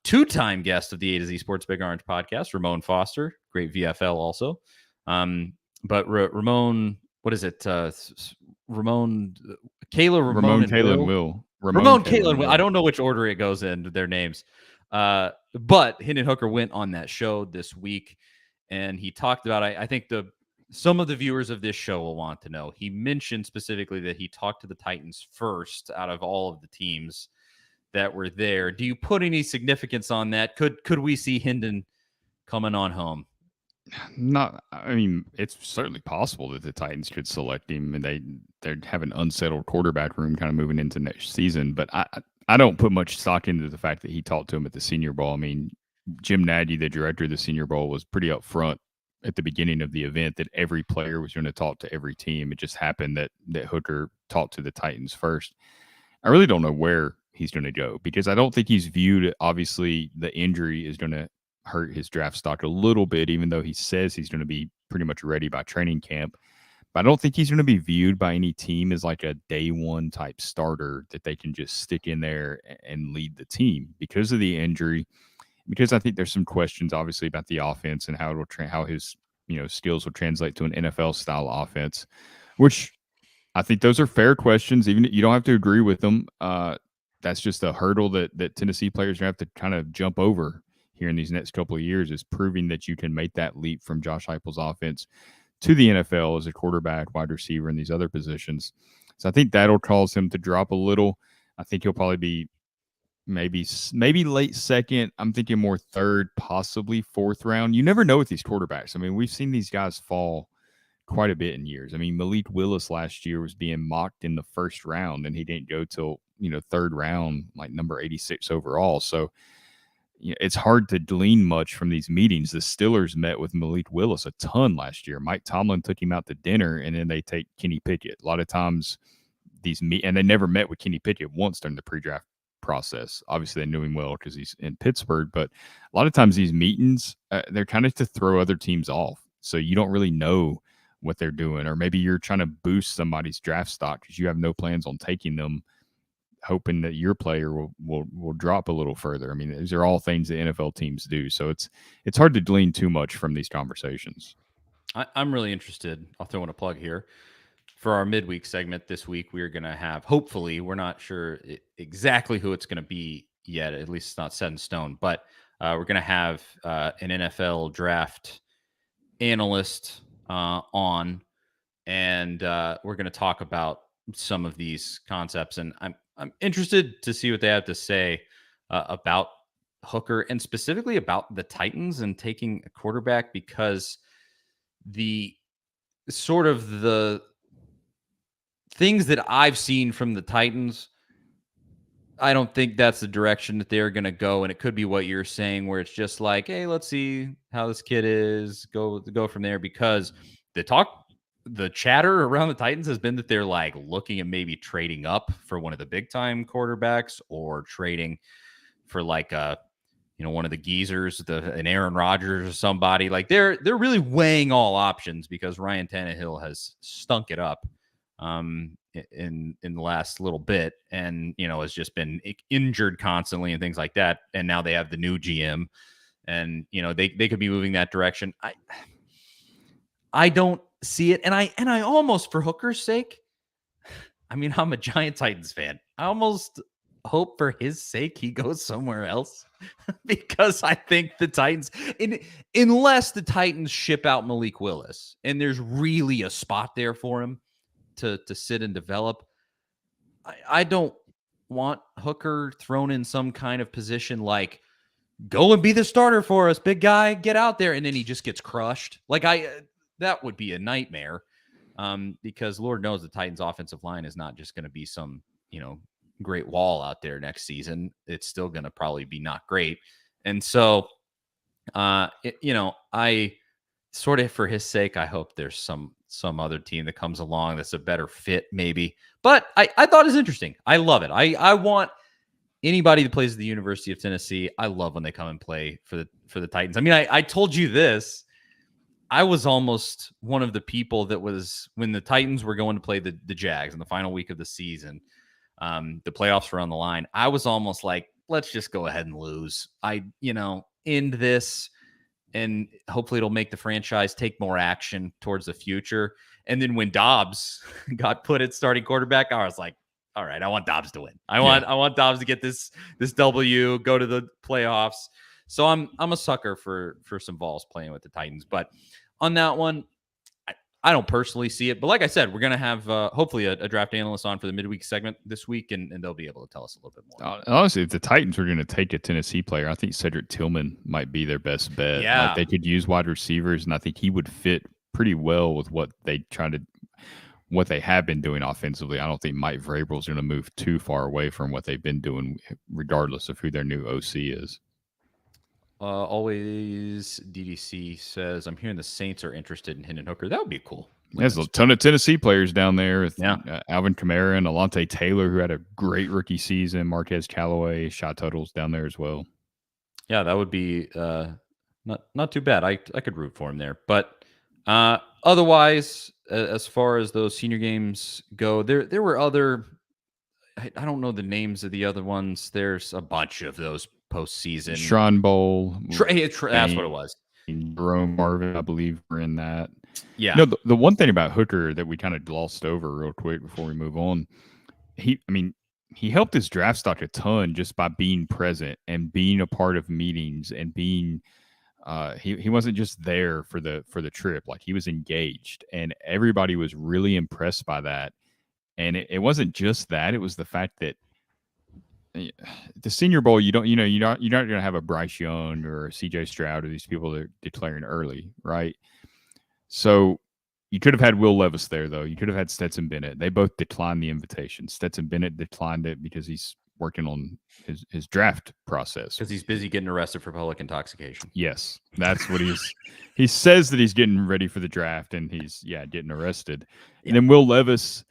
two-time guest of the A to Z Sports Big Orange podcast, Ramon Foster, great VFL also. But Ramon, what is it? Ramon, Kalen Will. I don't know which order it goes in, their names. But Hendon Hooker went on that show this week, and he talked about, I think some of the viewers of this show will want to know. He mentioned specifically that he talked to the Titans first out of all of the teams that were there. Do you put any significance on that? Could we see Hendon coming on home? I mean, it's certainly possible that the Titans could select him, and they have an unsettled quarterback room kind of moving into next season. But I don't put much stock into the fact that he talked to him at the Senior Bowl. I mean, Jim Nagy, the director of the Senior Bowl, was pretty upfront at the beginning of the event that every player was going to talk to every team. It just happened that Hooker talked to the Titans first. I really don't know where he's going to go because I don't think he's viewed. Obviously, the injury is going to hurt his draft stock a little bit, even though he says he's going to be pretty much ready by training camp. But I don't think he's going to be viewed by any team as like a day one type starter that they can just stick in there and lead the team because of the injury. Because I think there's some questions, obviously, about the offense and how how his skills will translate to an NFL style offense, which I think those are fair questions. Even you don't have to agree with them. That's just a hurdle that Tennessee players have to kind of jump over here in these next couple of years, is proving that you can make that leap from Josh Heupel's offense to the NFL as a quarterback, wide receiver, and these other positions. So I think that'll cause him to drop a little. I think he'll probably be maybe late second. I'm thinking more third, possibly fourth round. You never know with these quarterbacks. I mean, we've seen these guys fall quite a bit in years. I mean, Malik Willis last year was being mocked in the first round, and he didn't go till third round, like number 86 overall. So it's hard to glean much from these meetings. The Steelers met with Malik Willis a ton last year. Mike Tomlin took him out to dinner, and then they take Kenny Pickett. A lot of times and they never met with Kenny Pickett once during the pre-draft process. Obviously, they knew him well because he's in Pittsburgh, but a lot of times these meetings, they're kind of to throw other teams off. So you don't really know what they're doing, or maybe you're trying to boost somebody's draft stock because you have no plans on taking them, hoping that your player will drop a little further. I mean, these are all things that NFL teams do. So it's hard to glean too much from these conversations. I'm really interested. I'll throw in a plug here. For our midweek segment this week, we're going to have, hopefully, we're not sure exactly who it's going to be yet. At least it's not set in stone. But we're going to have an NFL draft analyst on, and we're going to talk about some of these concepts. And I'm interested to see what they have to say about Hooker, and specifically about the Titans and taking a quarterback, because the things that I've seen from the Titans, I don't think that's the direction that they're going to go. And it could be what you're saying, where it's just like, hey, let's see how this kid is, go from there. Because the chatter around the Titans has been that they're like looking at maybe trading up for one of the big time quarterbacks, or trading for like one of the geezers, an Aaron Rodgers or somebody. Like they're really weighing all options, because Ryan Tannehill has stunk it up in the last little bit, and has just been injured constantly and things like that. And now they have the new GM, and they could be moving that direction. I don't see it, and I almost, for Hooker's sake, I mean, I'm a giant Titans fan. I almost hope for his sake he goes somewhere else, because I think the Titans, unless the Titans ship out Malik Willis and there's really a spot there for him to sit and develop, I don't want Hooker thrown in some kind of position like, go and be the starter for us, big guy, get out there, and then he just gets crushed. Like that would be a nightmare, because Lord knows the Titans offensive line is not just going to be some, great wall out there next season. It's still going to probably be not great. And so, I sort of, for his sake, I hope there's some other team that comes along that's a better fit, maybe. But I thought it was interesting. I love it. I want anybody that plays at the University of Tennessee. I love when they come and play for the Titans. I mean, I told you this. I was almost one of the people that was, when the Titans were going to play the Jags in the final week of the season, the playoffs were on the line. I was almost like, let's just go ahead and lose. End this, and hopefully it'll make the franchise take more action towards the future. And then when Dobbs got put at starting quarterback, I was like, all right, I want Dobbs to win. I want Dobbs to get this W, go to the playoffs. So I'm a sucker for some balls playing with the Titans. But on that one, I don't personally see it. But like I said, we're going to have hopefully a draft analyst on for the midweek segment this week, and they'll be able to tell us a little bit more. Honestly, if the Titans were going to take a Tennessee player, I think Cedric Tillman might be their best bet. Yeah. Like, they could use wide receivers, and I think he would fit pretty well with what they have been doing offensively. I don't think Mike Vrabel is going to move too far away from what they've been doing, regardless of who their new OC is. Always DDC says, I'm hearing the Saints are interested in Hendon Hooker. That would be cool. There's a ton of Tennessee players down there. With, Alvin Kamara and Alontae Taylor, who had a great rookie season. Marquez Callaway, shot totals down there as well. Yeah, that would be not too bad. I could root for him there. But otherwise, as far as those senior games go, there were other. I don't know the names of the other ones. There's a bunch of those postseason. Shrine Bowl. That's what it was. Jerome Marvin, I believe, were in that. Yeah. No, the one thing about Hooker that we kind of glossed over real quick before we move on, he helped his draft stock a ton just by being present and being a part of meetings and being he wasn't just there for the trip. Like, he was engaged, and everybody was really impressed by that. And it wasn't just that, it was the fact that the Senior Bowl, you're not going to have a Bryce Young or a CJ Stroud or these people that are declaring early, right? So you could have had Will Levis there, though. You could have had Stetson Bennett. They both declined the invitation. Stetson Bennett declined it because he's working on his draft process. Because he's busy getting arrested for public intoxication. Yes, that's what he says that he's getting ready for the draft, and he's getting arrested. Yeah. And then Will Levis,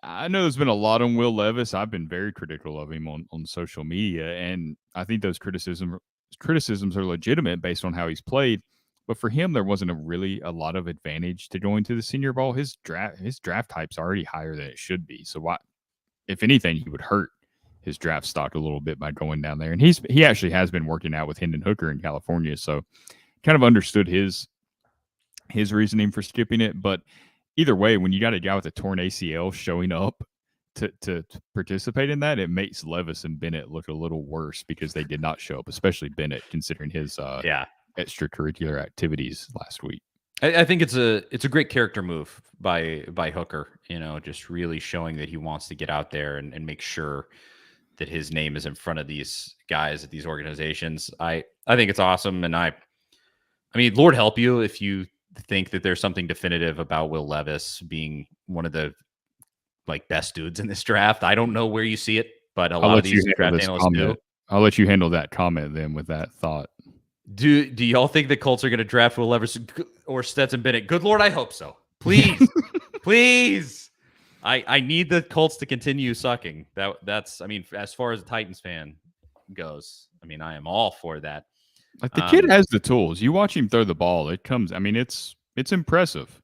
I know there's been a lot on Will Levis. I've been very critical of him on social media, and I think those criticisms are legitimate based on how he's played. But for him, there wasn't a lot of advantage to going to the Senior Bowl. His draft type's already higher than it should be. So why, if anything, he would hurt his draft stock a little bit by going down there. And he actually has been working out with Hendon Hooker in California, so kind of understood his reasoning for skipping it. But either way, when you got a guy with a torn ACL showing up to participate in that, it makes Levis and Bennett look a little worse because they did not show up, especially Bennett, considering his extracurricular activities last week. I think it's a great character move by Hooker, just really showing that he wants to get out there and make sure that his name is in front of these guys at these organizations. I think it's awesome. And I mean, Lord help you if you think that there's something definitive about Will Levis being one of the best dudes in this draft. I don't know where you see it, but a lot of these draft analysts do. I'll let you handle that comment then with that thought. Do y'all think the Colts are going to draft Will Levis or Stetson Bennett? Good Lord, I hope so. Please, please. I need the Colts to continue sucking. That's as far as a Titans fan goes, I am all for that. Like the kid has the tools. You watch him throw the ball, it comes. It's impressive,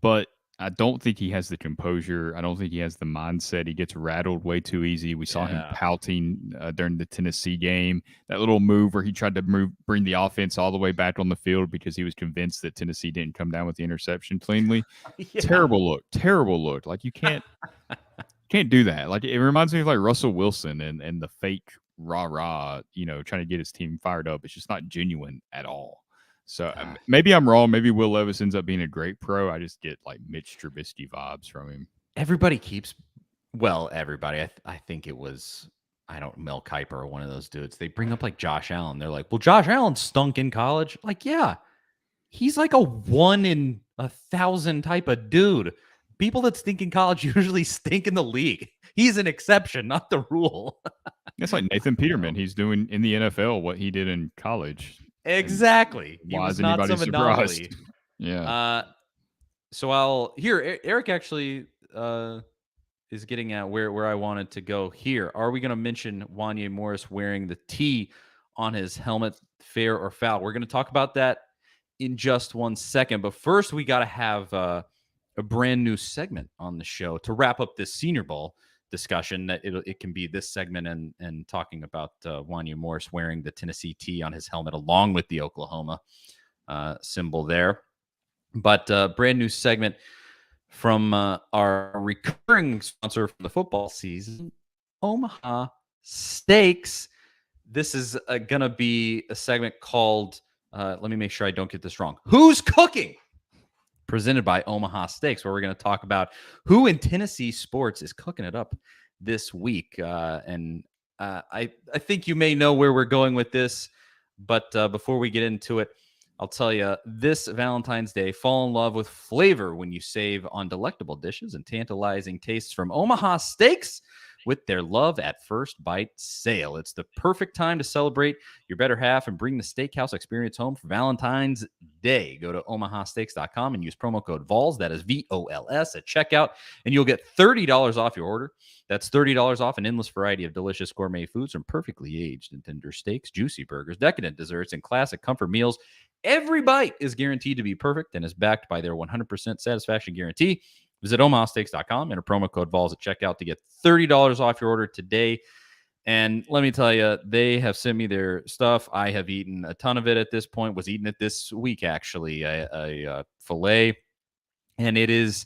but I don't think he has the composure. I don't think he has the mindset. He gets rattled way too easy. We saw him pouting during the Tennessee game. That little move where he tried to bring the offense all the way back on the field because he was convinced that Tennessee didn't come down with the interception cleanly. Terrible look. Like you can't do that. Like it reminds me of Russell Wilson and the fake rah-rah, trying to get his team fired up. It's just not genuine at all. So maybe I'm wrong. Maybe Will Levis ends up being a great pro. I just get Mitch Trubisky vibes from him. Everybody. I think it was, Mel Kiper or one of those dudes. They bring up Josh Allen. They're like, well, Josh Allen stunk in college. Yeah, he's a 1 in 1,000 type of dude. People that stink in college usually stink in the league. He's an exception, not the rule. It's like Nathan Peterman. He's doing in the NFL what he did in college. Exactly. Why is anybody surprised? Anomaly. Yeah. So Eric actually is getting at where I wanted to go here. Are we going to mention Wanya Morris wearing the T on his helmet, fair or foul? We're going to talk about that in just 1 second. But first, we got to have a brand new segment on the show to wrap up this Senior Bowl discussion. That it can be this segment and talking about Wanya Morris wearing the Tennessee T on his helmet along with the Oklahoma symbol there. But brand new segment from our recurring sponsor from the football season, Omaha Steaks. This is going to be a segment called, let me make sure I don't get this wrong, Who's Cooking? Presented by Omaha Steaks, where we're going to talk about who in Tennessee sports is cooking it up this week. I think you may know where we're going with this, but before we get into it, I'll tell you, this Valentine's Day, fall in love with flavor when you save on delectable dishes and tantalizing tastes from Omaha Steaks with their Love at First Bite sale. It's the perfect time to celebrate your better half and bring the steakhouse experience home for Valentine's Day. Go to omahasteaks.com and use promo code VOLS, that is VOLS, at checkout, and you'll get $30 off your order. That's $30 off an endless variety of delicious gourmet foods from perfectly aged and tender steaks, juicy burgers, decadent desserts, and classic comfort meals. Every bite is guaranteed to be perfect and is backed by their 100% satisfaction guarantee. Visit omahasteaks.com and a promo code VOLS at checkout to get $30 off your order today. And let me tell you, they have sent me their stuff. I have eaten a ton of it at this point, was eating it this week, actually, a filet. And it is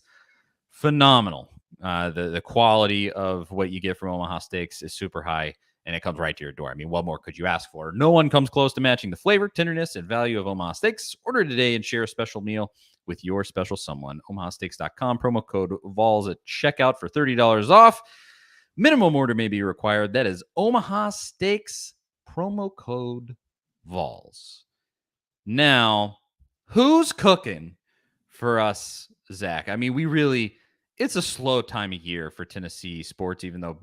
phenomenal. The quality of what you get from Omaha Steaks is super high, and it comes right to your door. I mean, what more could you ask for? No one comes close to matching the flavor, tenderness, and value of Omaha Steaks. Order today and share a special meal with your special someone. omahasteaks.com, promo code VOLS at checkout for $30 off. Minimum order may be required. That is Omaha Steaks, promo code Vols. Now, who's cooking for us, Zach? I mean, it's a slow time of year for Tennessee sports, even though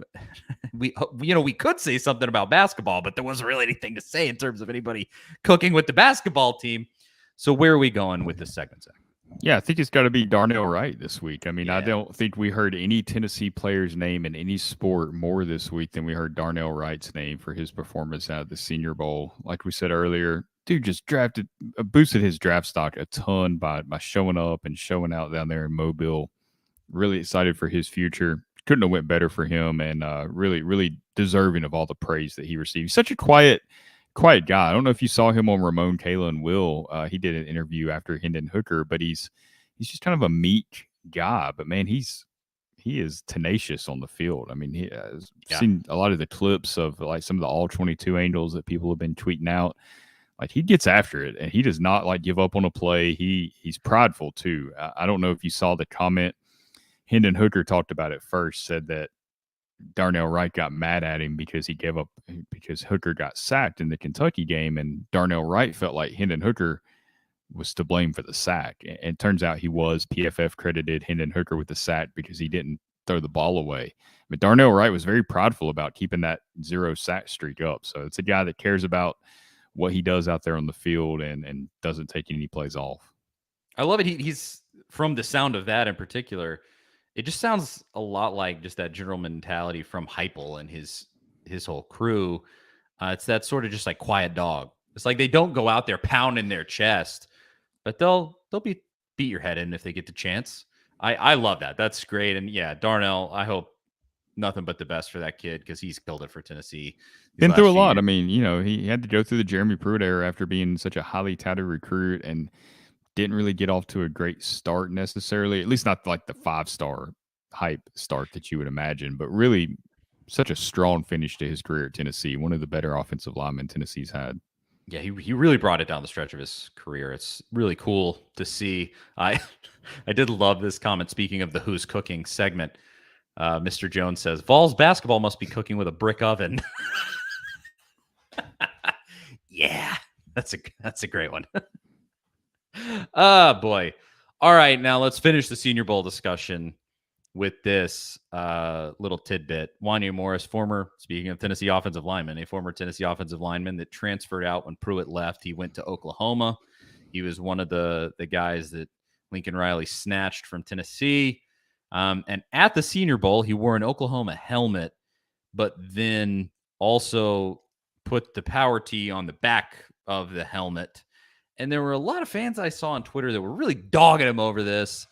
we could say something about basketball, but there wasn't really anything to say in terms of anybody cooking with the basketball team. So where are we going with this segment, Zach? Yeah, I think it's got to be Darnell Wright this week. I mean, Yeah. I don't think we heard any Tennessee player's name in any sport more this week than we heard Darnell Wright's name for his performance out of the Senior Bowl. Like we said earlier, dude just boosted his draft stock a ton by showing up and showing out down there in Mobile. Really excited for his future. Couldn't have went better for him, and really, really deserving of all the praise that he received. Such a quiet guy. I don't know if you saw him on Ramon, Kayla, and Will. He did an interview after Hendon Hooker, but he's just kind of a meek guy. But man, he is tenacious on the field. I mean, he has seen a lot of the clips of like some of the all 22 angles that people have been tweeting out. Like he gets after it, and he does not like give up on a play. He's prideful too. I don't know if you saw the comment. Hendon Hooker talked about it first, said that Darnell Wright got mad at him because because Hooker got sacked in the Kentucky game, and Darnell Wright felt like Hendon Hooker was to blame for the sack. And it turns out he was. PFF credited Hendon Hooker with the sack because he didn't throw the ball away. But Darnell Wright was very prideful about keeping that 0 sack streak up. So it's a guy that cares about what he does out there on the field and doesn't take any plays off. I love it. He's from the sound of that in particular. It just sounds a lot like just that general mentality from Heupel and his whole crew. It's that sort of just like quiet dog. It's like they don't go out there pounding their chest, but they'll beat your head in if they get the chance. I love that. That's great. And yeah, Darnell, I hope nothing but the best for that kid because he's killed it for Tennessee. Been through a lot. I mean, he had to go through the Jeremy Pruitt era after being such a highly touted recruit and didn't really get off to a great start necessarily, at least not like the 5-star hype start that you would imagine, but really such a strong finish to his career at Tennessee. One of the better offensive linemen Tennessee's had. Yeah, he really brought it down the stretch of his career. It's really cool to see. I did love this comment. Speaking of the Who's Cooking segment, Mr. Jones says, Vols basketball must be cooking with a brick oven. Yeah, that's a great one. Boy. All right, now let's finish the Senior Bowl discussion with this little tidbit. Wanya Morris, speaking of Tennessee offensive lineman, a former Tennessee offensive lineman that transferred out when Pruitt left. He went to Oklahoma. He was one of the guys that Lincoln Riley snatched from Tennessee. And at the Senior Bowl, he wore an Oklahoma helmet, but then also put the power tee on the back of the helmet. And there were a lot of fans I saw on Twitter that were really dogging him over this.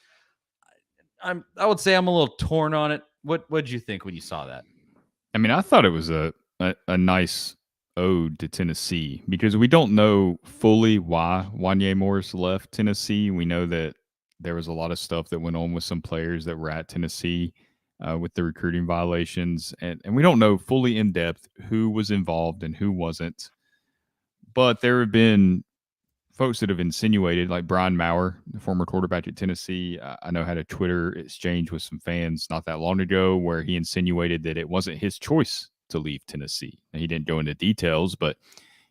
I would say I'm a little torn on it. What did you think when you saw that? I mean, I thought it was a nice ode to Tennessee because we don't know fully why Wanya Morris left Tennessee. We know that there was a lot of stuff that went on with some players that were at Tennessee with the recruiting violations. And we don't know fully in depth who was involved and who wasn't. But there have been folks that have insinuated, like Brian Maurer, the former quarterback at Tennessee, I know had a Twitter exchange with some fans not that long ago where he insinuated that it wasn't his choice to leave Tennessee. And he didn't go into details, but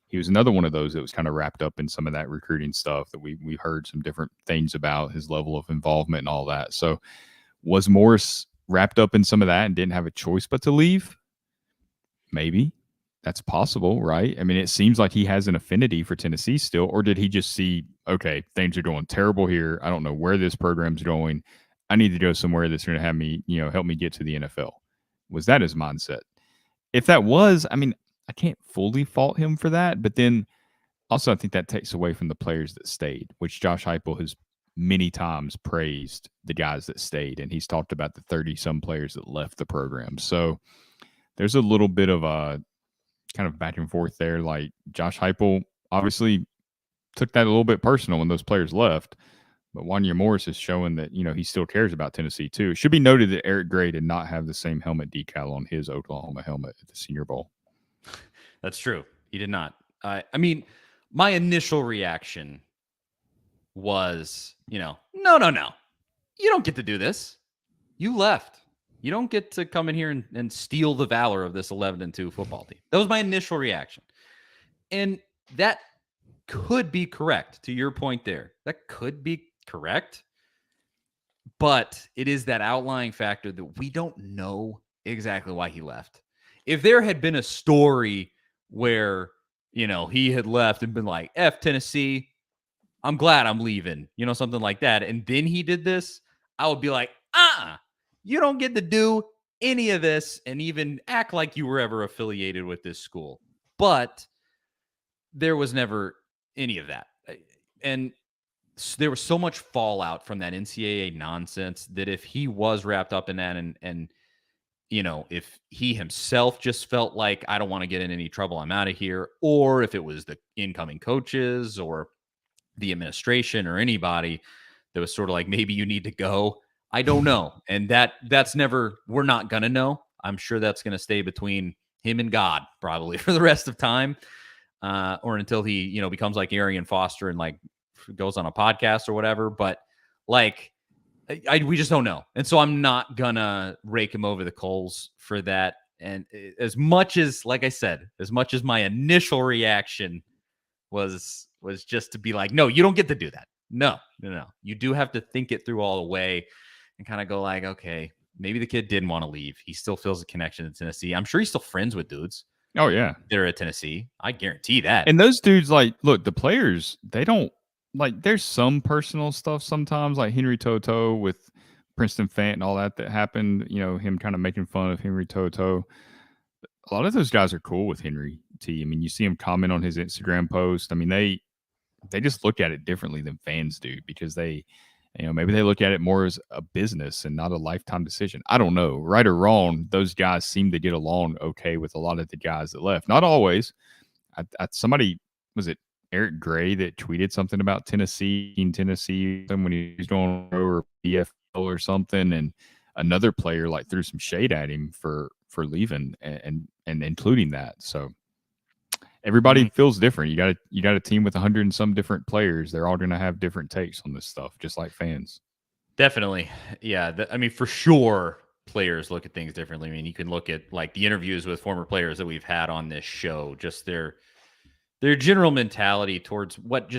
he was another one of those that was kind of wrapped up in some of that recruiting stuff that we heard some different things about his level of involvement and all that. So was Morris wrapped up in some of that and didn't have a choice but to leave? Maybe. That's possible, right? I mean, it seems like he has an affinity for Tennessee still, or did he just see, okay, things are going terrible here. I don't know where this program's going. I need to go somewhere that's going to have me, help me get to the NFL. Was that his mindset? If that was, I mean, I can't fully fault him for that, but then also I think that takes away from the players that stayed, which Josh Heupel has many times praised the guys that stayed, and he's talked about the 30-some players that left the program. So there's a little bit of a kind of back and forth there. Like Josh Heupel obviously took that a little bit personal when those players left, but Wanya Morris is showing that, he still cares about Tennessee too. It should be noted that Eric Gray did not have the same helmet decal on his Oklahoma helmet at the Senior Bowl. That's true. He did not. I mean, my initial reaction was, no. You don't get to do this. You left. You don't get to come in here and steal the valor of this 11-2 football team. That was my initial reaction. And that could be correct to your point there. That could be correct. But it is that outlying factor that we don't know exactly why he left. If there had been a story where, he had left and been like, F Tennessee, I'm glad I'm leaving, something like that. And then he did this, I would be like, you don't get to do any of this and even act like you were ever affiliated with this school. But there was never any of that. And there was so much fallout from that NCAA nonsense that if he was wrapped up in that and if he himself just felt like, I don't want to get in any trouble, I'm out of here, or if it was the incoming coaches or the administration or anybody that was sort of like, maybe you need to go, I don't know. And that's never, we're not going to know. I'm sure that's going to stay between him and God probably for the rest of time, or until he, becomes like Arian Foster and like goes on a podcast or whatever. But like, we just don't know. And so I'm not gonna rake him over the coals for that. And as much as, like I said, as much as my initial reaction was just to be like, no, you don't get to do that. No. You do have to think it through all the way and kind of go like, okay, maybe the kid didn't want to leave. He still feels a connection to Tennessee. I'm sure he's still friends with dudes. Oh yeah. They're at Tennessee. I guarantee that. And those dudes, like, look, the players, they don't, like, there's some personal stuff sometimes, like Henry Toto with Princeton Fant and all that happened, him kind of making fun of Henry Toto. A lot of those guys are cool with Henry T. I mean, you see him comment on his Instagram post. I mean, they just look at it differently than fans do because they, maybe they look at it more as a business and not a lifetime decision. I don't know. Right or wrong, those guys seem to get along okay with a lot of the guys that left. Not always. Somebody, was it Eric Gray, that tweeted something about Tennessee when he was going over BFL or something, and another player like threw some shade at him for leaving and including that. So everybody feels different. You got a team with 100 and some different players. They're all going to have different takes on this stuff, just like fans. Definitely. Yeah. I mean, for sure, players look at things differently. I mean, you can look at like the interviews with former players that we've had on this show, just their general mentality towards what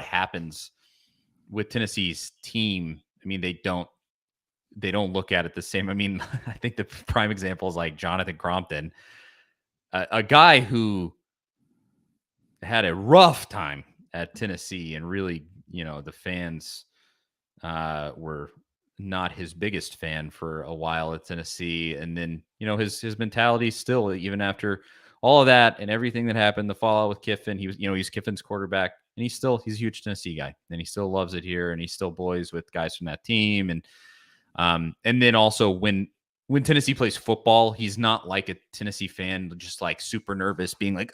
happens with Tennessee's team. I mean, they don't look at it the same. I mean, I think the prime example is like Jonathan Crompton, a guy who had a rough time at Tennessee and really, the fans were not his biggest fan for a while at Tennessee. And then, his mentality still, even after all of that and everything that happened, the fallout with Kiffin, he's Kiffin's quarterback, and he's a huge Tennessee guy, and he still loves it here, and he still boys with guys from that team. And then also when Tennessee plays football, he's not like a Tennessee fan, just like super nervous, being like,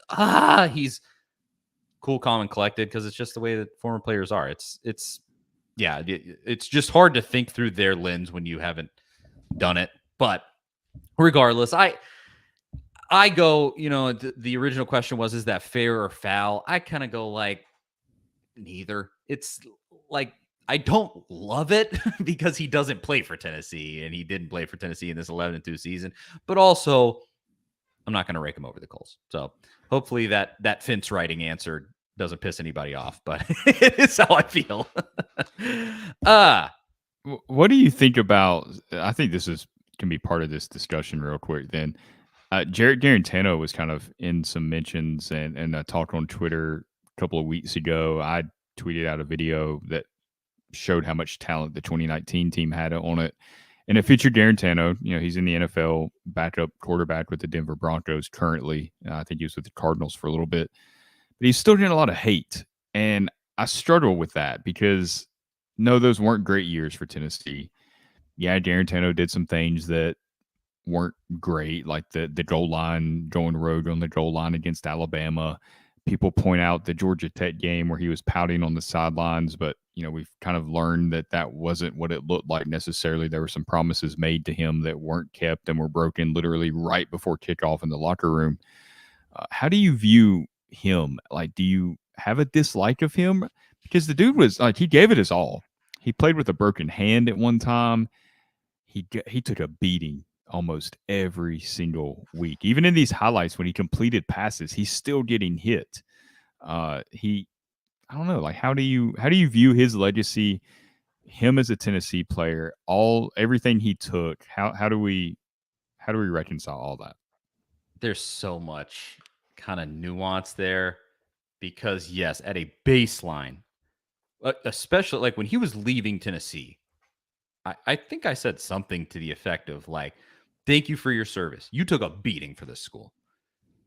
he's cool, calm, and collected, because it's just the way that former players are. It's just hard to think through their lens when you haven't done it. But regardless, I go, the original question was, is that fair or foul? I kind of go like, neither. It's like, I don't love it because he doesn't play for Tennessee, and he didn't play for Tennessee in this 11-2 season. But also, I'm not going to rake him over the coals. So hopefully that fence writing answer doesn't piss anybody off, but it's how I feel. What do you think about, I think this can be part of this discussion real quick then. Jarrett Guarantano was kind of in some mentions and a talk on Twitter a couple of weeks ago. I tweeted out a video that showed how much talent the 2019 team had on it. And it featured Guarantano. He's in the NFL, backup quarterback with the Denver Broncos currently. I think he was with the Cardinals for a little bit. But he's still getting a lot of hate. And I struggle with that because, no, those weren't great years for Tennessee. Yeah, Guarantano did some things that weren't great, like the goal line, going rogue on the goal line against Alabama. People point out the Georgia Tech game where he was pouting on the sidelines, but we've kind of learned that wasn't what it looked like necessarily. There were some promises made to him that weren't kept and were broken literally right before kickoff in the locker room. How do you view him? Like, do you have a dislike of him? Because the dude was like, he gave it his all. He played with a broken hand at one time. he took a beating almost every single week. Even in these highlights when he completed passes, he's still getting hit. I don't know, like how do you view his legacy, him as a Tennessee player, everything he took? How do we reconcile all that? There's so much kind of nuance there because yes, at a baseline, especially like when he was leaving Tennessee, I think I said something to the effect of like, thank you for your service. You took a beating for this school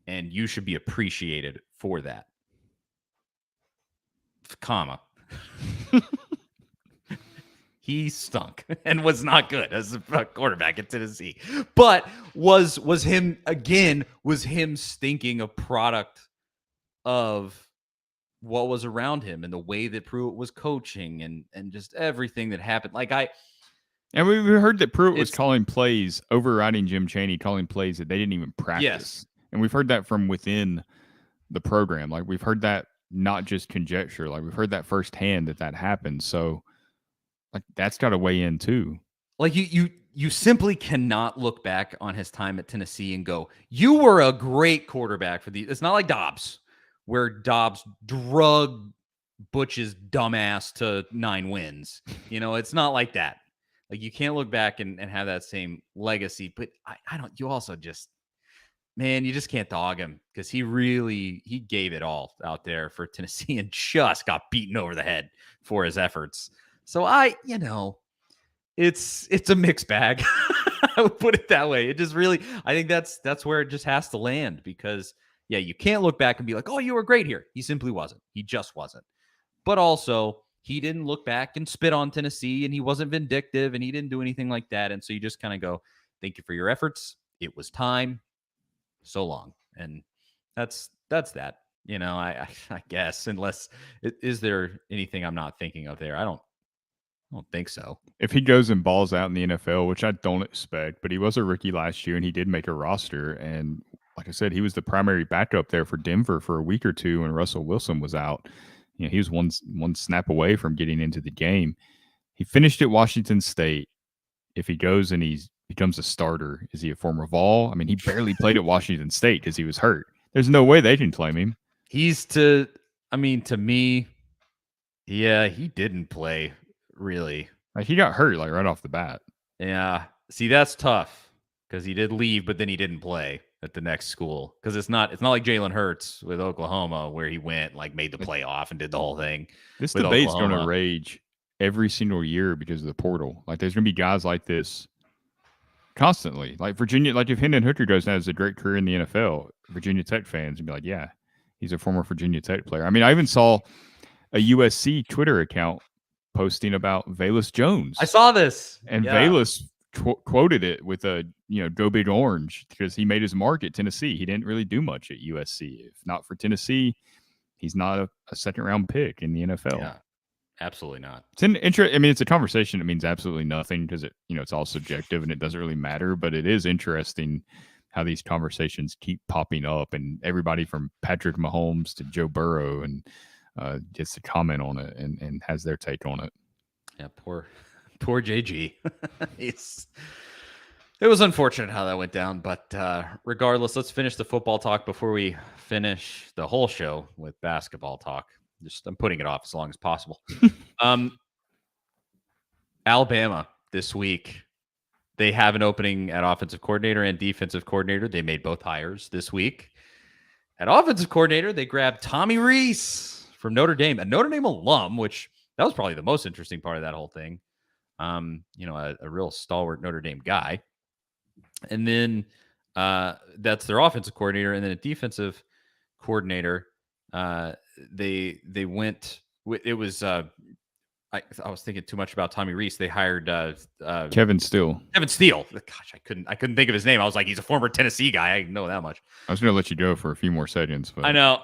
and you should be appreciated for that. Comma. He stunk and was not good as a quarterback at Tennessee. But was him stinking a product of what was around him and the way that Pruitt was coaching and just everything that happened. And we heard that Pruitt was calling plays, overriding Jim Chaney, calling plays that they didn't even practice. Yes. And we've heard that from within the program. Like we've heard that, not just conjecture. Like we've heard that firsthand that happened. So like that's got to weigh in too. Like you simply cannot look back on his time at Tennessee and go, you were a great quarterback for the. It's not like Dobbs, where Dobbs drug Butch's dumbass to 9 wins. It's not like that. Like you can't look back and have that same legacy. But I don't. You also just, man, you just can't dog him because he gave it all out there for Tennessee and just got beaten over the head for his efforts. So it's a mixed bag. I would put it that way. It just really, I think that's where it just has to land because yeah, you can't look back and be like, oh, you were great here. He simply wasn't. He just wasn't. But also he didn't look back and spit on Tennessee and he wasn't vindictive and he didn't do anything like that. And so you just kind of go, thank you for your efforts. It was time. So long. And that's that, I guess, unless is there anything I'm not thinking of there? I don't think so. If he goes and balls out in the NFL, which I don't expect, but he was a rookie last year and he did make a roster. And like I said, he was the primary backup there for Denver for a week or two when Russell Wilson was out. He was one snap away from getting into the game. He finished at Washington State. If he goes and he becomes a starter, is he a former Vol? I mean, he barely played at Washington State because he was hurt. There's no way they can claim him. To me, yeah, he didn't play really. Like he got hurt like right off the bat. Yeah. See, that's tough because he did leave, but then he didn't play at the next school because it's not like Jalen Hurts with Oklahoma where he went like made the playoff and did the whole thing. This debate's going to rage every single year because of the portal. Like there's going to be guys like this constantly. Like Virginia, like if Hendon Hooker goes and has a great career in the NFL, Virginia Tech fans would be like, yeah, he's a former Virginia Tech player. I mean, I even saw a USC Twitter account posting about Velus Jones. I saw this. And Velus quoted it with a, go big orange because he made his mark at Tennessee. He didn't really do much at USC. If not for Tennessee, he's not a second round pick in the NFL. Yeah, absolutely not. It's a conversation that means absolutely nothing because it's all subjective and it doesn't really matter, but it is interesting how these conversations keep popping up and everybody from Patrick Mahomes to Joe Burrow and gets to comment on it and has their take on it. Yeah, poor JG. It was unfortunate how that went down, but regardless, let's finish the football talk before we finish the whole show with basketball talk. I'm putting it off as long as possible. Alabama this week, they have an opening at offensive coordinator and defensive coordinator. They made both hires this week. At offensive coordinator, they grabbed Tommy Rees from Notre Dame, a Notre Dame alum, which that was probably the most interesting part of that whole thing. A real stalwart Notre Dame guy. And then that's their offensive coordinator. And then a defensive coordinator, they went, it was, I was thinking too much about Tommy Rees. They hired Kevin Steele. Gosh, I couldn't think of his name. I was like, he's a former Tennessee guy. I know that much. I was going to let you go for a few more seconds, but I know.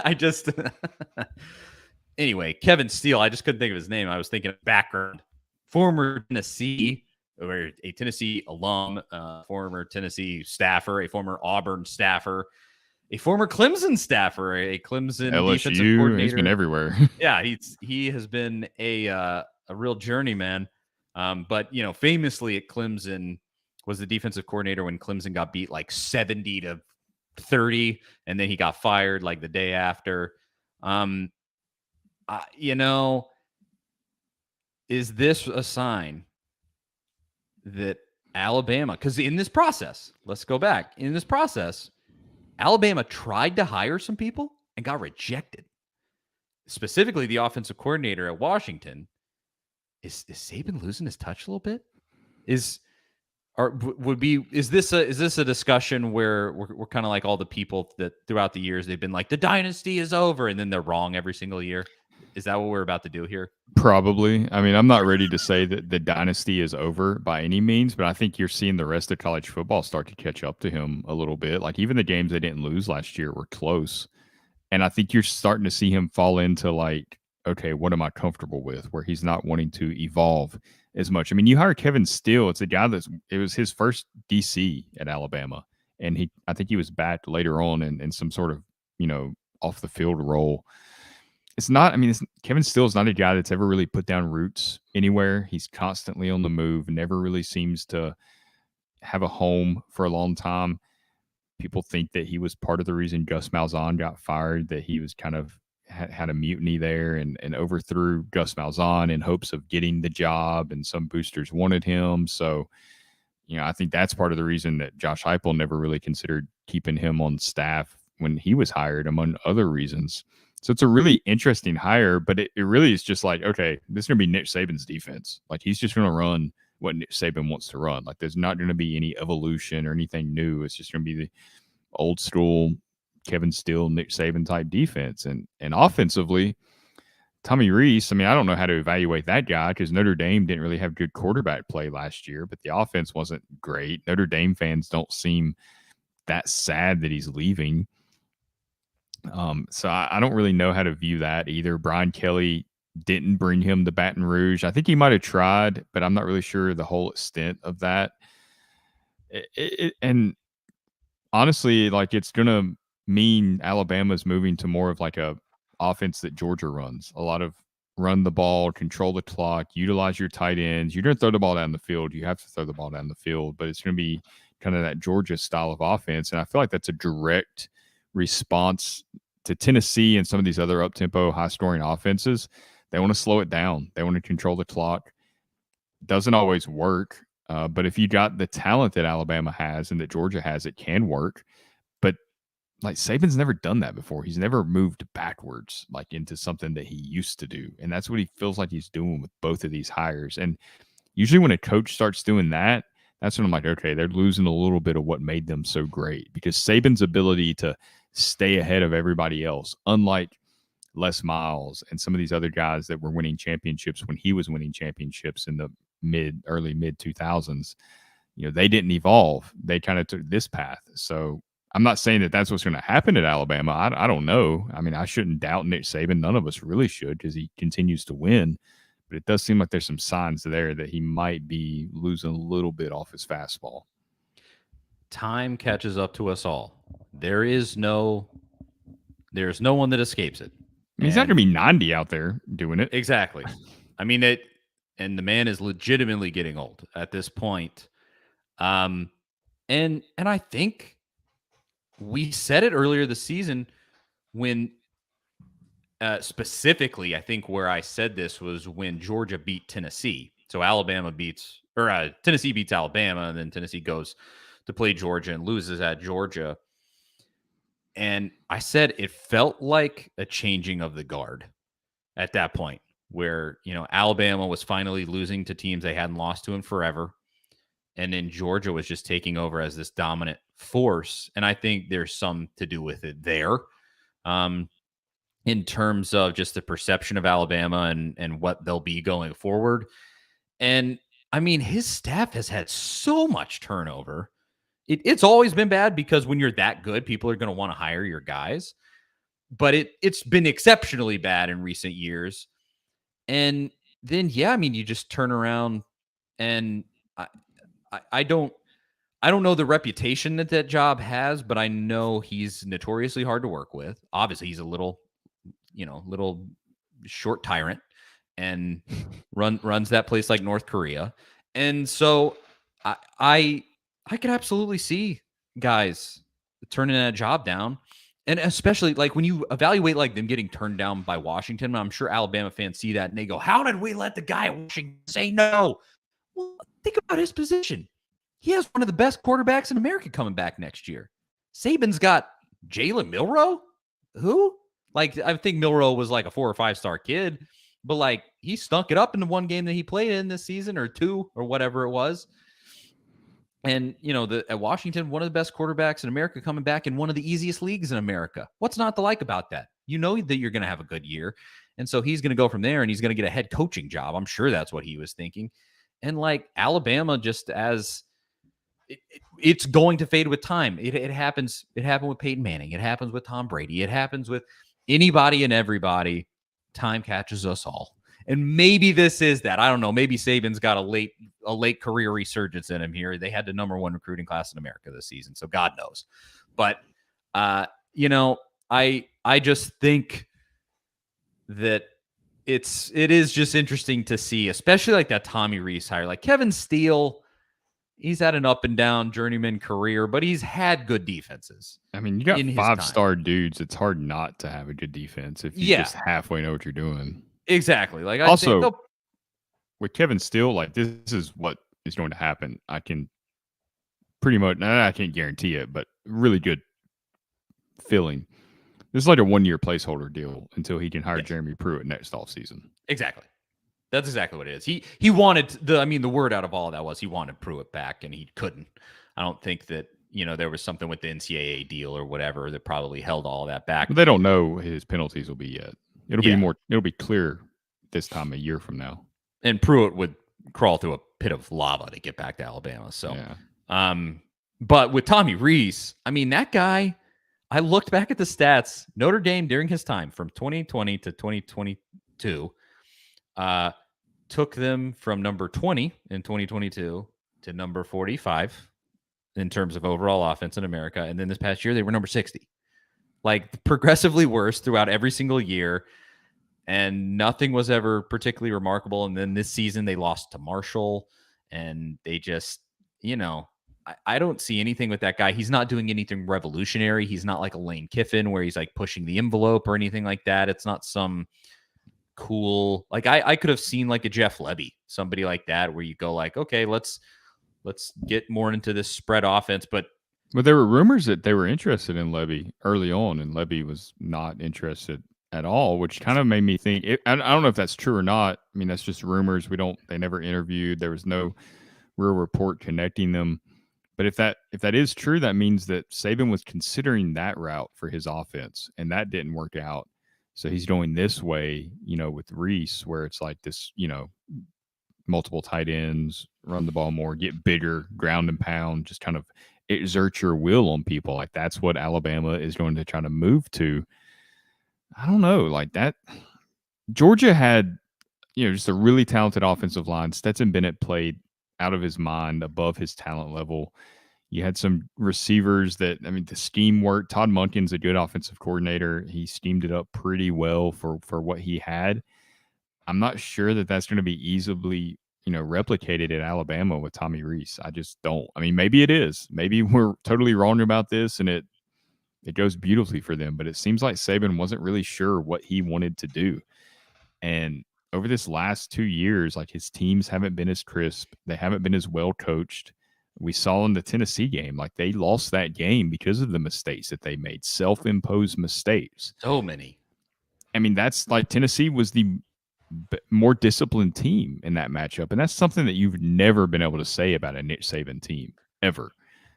I just anyway, Kevin Steele. I just couldn't think of his name. I was thinking of background. Former Tennessee, or a Tennessee alum, former Tennessee staffer, a former Auburn staffer, a former Clemson staffer, a Clemson defensive coordinator. He's been everywhere. Yeah, he has been a real journeyman. But famously at Clemson was the defensive coordinator when Clemson got beat like 70-30, and then he got fired like the day after. Is this a sign that Alabama, because in this process, let's go back. In this process, Alabama tried to hire some people and got rejected. Specifically, the offensive coordinator at Washington. Is Saban losing his touch a little bit? Is this a discussion where we're kind of like all the people that throughout the years they've been like the dynasty is over, and then they're wrong every single year? Is that what we're about to do here? Probably. I mean, I'm not ready to say that the dynasty is over by any means, but I think you're seeing the rest of college football start to catch up to him a little bit. Like even the games they didn't lose last year were close. And I think you're starting to see him fall into like, okay, what am I comfortable with? Where he's not wanting to evolve as much. I mean, you hire Kevin Steele. It's a guy it was his first DC at Alabama. And I think he was backed later on in some sort of, off the field role. It's not, I mean, Kevin Steele is not a guy that's ever really put down roots anywhere. He's constantly on the move, never really seems to have a home for a long time. People think that he was part of the reason Gus Malzahn got fired, that he was kind of had a mutiny there and overthrew Gus Malzahn in hopes of getting the job, and some boosters wanted him. So, I think that's part of the reason that Josh Heupel never really considered keeping him on staff when he was hired, among other reasons. So it's a really interesting hire, but it really is just like, okay, this is going to be Nick Saban's defense. Like he's just going to run what Nick Saban wants to run. Like there's not going to be any evolution or anything new. It's just going to be the old school Kevin Steele, Nick Saban type defense. And offensively, Tommy Rees, I mean, I don't know how to evaluate that guy because Notre Dame didn't really have good quarterback play last year, but the offense wasn't great. Notre Dame fans don't seem that sad that he's leaving. So I don't really know how to view that either. Brian Kelly didn't bring him to Baton Rouge. I think he might have tried, but I'm not really sure the whole extent of that. And honestly, like it's going to mean Alabama's moving to more of like a offense that Georgia runs. A lot of run the ball, control the clock, utilize your tight ends. You're going to throw the ball down the field. You have to throw the ball down the field, but it's going to be kind of that Georgia style of offense. And I feel like that's a direct response to Tennessee and some of these other up-tempo, high-scoring offenses. They want to slow it down. They want to control the clock. Doesn't always work, but if you got the talent that Alabama has and that Georgia has, it can work. But like Saban's never done that before. He's never moved backwards like into something that he used to do, and that's what he feels like he's doing with both of these hires. And usually when a coach starts doing that, that's when I'm like, okay, they're losing a little bit of what made them so great, because Saban's ability to stay ahead of everybody else, unlike Les Miles and some of these other guys that were winning championships when he was winning championships in the early mid 2000s, they didn't evolve. They kind of took this path. So I'm not saying that that's what's going to happen at Alabama. I don't know. I mean, I shouldn't doubt Nick Saban. None of us really should, because he continues to win. But it does seem like there's some signs there that he might be losing a little bit off his fastball. Time catches up to us all. There's no one that escapes it. I mean, he's not going to be 90 out there doing it. Exactly. I mean, and the man is legitimately getting old at this point. And I think we said it earlier this season when specifically, I think where I said this was when Georgia beat Tennessee. So Tennessee beats Alabama, and then Tennessee goes to play Georgia and loses at Georgia. And I said it felt like a changing of the guard at that point, where, Alabama was finally losing to teams they hadn't lost to in forever. And then Georgia was just taking over as this dominant force. And I think there's some to do with it there. In terms of just the perception of Alabama and what they'll be going forward. And I mean, his staff has had so much turnover. It's always been bad because when you're that good, people are going to want to hire your guys. But it's been exceptionally bad in recent years. And then, you just turn around, and I don't know the reputation that job has, but I know he's notoriously hard to work with. Obviously, he's a little short tyrant. and runs that place like North Korea. And so I could absolutely see guys turning that job down. And especially like when you evaluate like them getting turned down by Washington, I'm sure Alabama fans see that and they go, "How did we let the guy at Washington say no?" Well, think about his position. He has one of the best quarterbacks in America coming back next year. Saban's got Jalen Milroe. Who? Like, I think Milroe was like a 4 or 5 star kid, but like he stunk it up in the one game that he played in this season, or 2 or whatever it was. And, you know, at Washington, one of the best quarterbacks in America coming back in one of the easiest leagues in America. What's not to like about that? You know that you're going to have a good year. And so he's going to go from there and he's going to get a head coaching job. I'm sure that's what he was thinking. And like Alabama, just as it's going to fade with time. It happens. It happened with Peyton Manning. It happens with Tom Brady. It happens with anybody and everybody. Time catches us all. And maybe this is that. I don't know. Maybe Saban's got a late career resurgence in him here. They had the number 1 recruiting class in America this season, so God knows. But you know, I just think that it is just interesting to see, especially like that Tommy Rees hire. Like Kevin Steele, he's had an up and down journeyman career, but he's had good defenses. I mean, you got 5-star dudes. It's hard not to have a good defense if you just halfway know what you're doing. Exactly. Like also, with Kevin Steele, like this is what is going to happen. I can pretty much, I can't guarantee it, but really good feeling. This is like a 1-year placeholder deal until he can hire Jeremy Pruitt next offseason. Exactly. That's exactly what it is. He wanted the word out of all of that was he wanted Pruitt back and he couldn't. I don't think that, you know, there was something with the NCAA deal or whatever that probably held all that back. But they don't know his penalties will be yet. It'll be clear this time a year from now. And Pruitt would crawl through a pit of lava to get back to Alabama. So, but with Tommy Rees, I mean, that guy, I looked back at the stats. Notre Dame during his time from 2020 to 2022 took them from number 20 in 2022 to number 45 in terms of overall offense in America. And then this past year, they were number 60. Like progressively worse throughout every single year. And nothing was ever particularly remarkable. And then this season, they lost to Marshall. And they just, you know, I don't see anything with that guy. He's not doing anything revolutionary. He's not like a Lane Kiffin where he's like pushing the envelope or anything like that. It's not some cool, like I could have seen like a Jeff Lebby, somebody like that, where you go like, okay, let's get more into this spread offense. But there were rumors that they were interested in Lebby early on, and Lebby was not interested at all, which kind of made me think. I don't know if that's true or not. I mean, that's just rumors. They never interviewed. There was no real report connecting them. But if that is true, that means that Saban was considering that route for his offense, and that didn't work out. So he's going this way, you know, with Rees, where it's like this, you know, multiple tight ends, run the ball more, get bigger, ground and pound, just kind of exert your will on people. Like that's what Alabama is going to try to move to. I don't know, like that. Georgia had, you know, just a really talented offensive line. Stetson Bennett played out of his mind, above his talent level. You had some receivers that, I mean, the scheme worked. Todd Monken's a good offensive coordinator. He schemed it up pretty well for what he had. I'm not sure that that's going to be easily, you know, replicated at Alabama with Tommy Rees. I just don't. I mean, maybe it is. Maybe we're totally wrong about this and it goes beautifully for them. But it seems like Saban wasn't really sure what he wanted to do. And over this last 2 years, like his teams haven't been as crisp. They haven't been as well coached. We saw in the Tennessee game, like they lost that game because of the mistakes that they made, self-imposed mistakes. So many. I mean, that's like Tennessee was the more disciplined team in that matchup. And that's something that you've never been able to say about a Nick Saban team ever.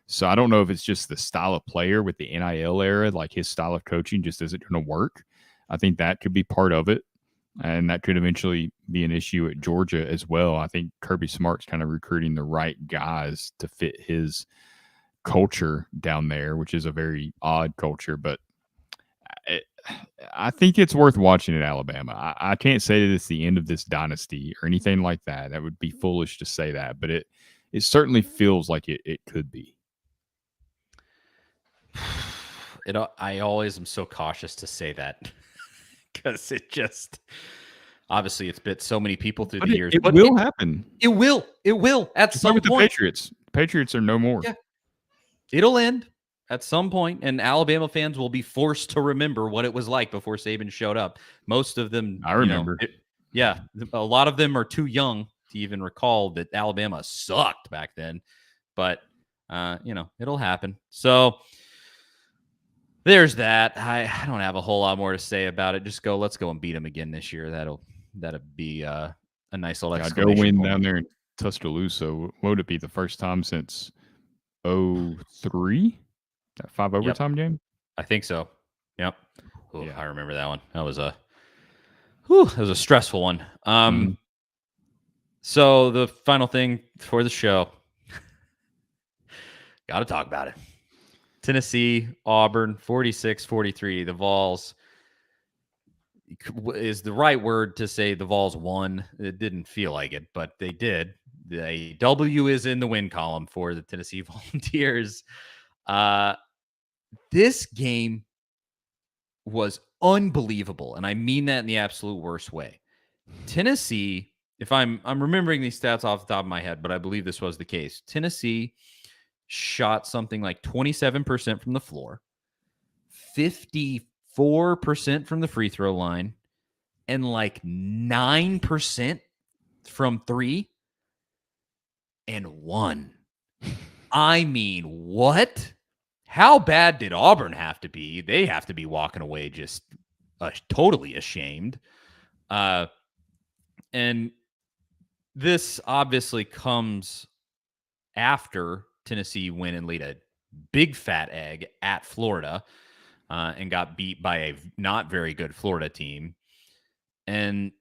So I don't know if it's just the style of player with the NIL era, like his style of coaching just isn't going to work. I think that could be part of it. And that could eventually be an issue at Georgia as well. I think Kirby Smart's kind of recruiting the right guys to fit his culture down there, which is a very odd culture. But I think it's worth watching at Alabama. I can't say that it's the end of this dynasty or anything like that. That would be foolish to say that. But it certainly feels like it could be. I always am so cautious to say that. Because it just, Obviously, it's bit so many people through But the years. it But will happen. It will. It will at Just some look at the point. Patriots. Patriots are no more. Yeah. It'll end at some point, and Alabama fans will be forced to remember what it was like before Saban showed up. Most of them, I remember. A lot of them are too young to even recall that Alabama sucked back then. But it'll happen. So there's that. I don't have a whole lot more to say about it. Just let's go and beat them again this year. That'll be a nice little exclamation go win point. down there in Tuscaloosa. What would it be, the first time since 2003? That 5 overtime game? I think so. Yep. Ooh, Yeah. I remember that one. That was a stressful one. So the final thing for the show, got to talk about it. Tennessee, Auburn, 46-43. The Vols is the right word to say the Vols won. It didn't feel like it, but they did. The W is in the win column for the Tennessee Volunteers. This game was unbelievable, and I mean that in the absolute worst way. Tennessee, if I'm remembering these stats off the top of my head, but I believe this was the case. Tennessee shot something like 27% from the floor, 54% from the free throw line, and like 9% from three, and won. I mean, what? How bad did Auburn have to be? They have to be walking away just totally ashamed. And this obviously comes after Tennessee went and laid a big fat egg at Florida and got beat by a not very good Florida team. And,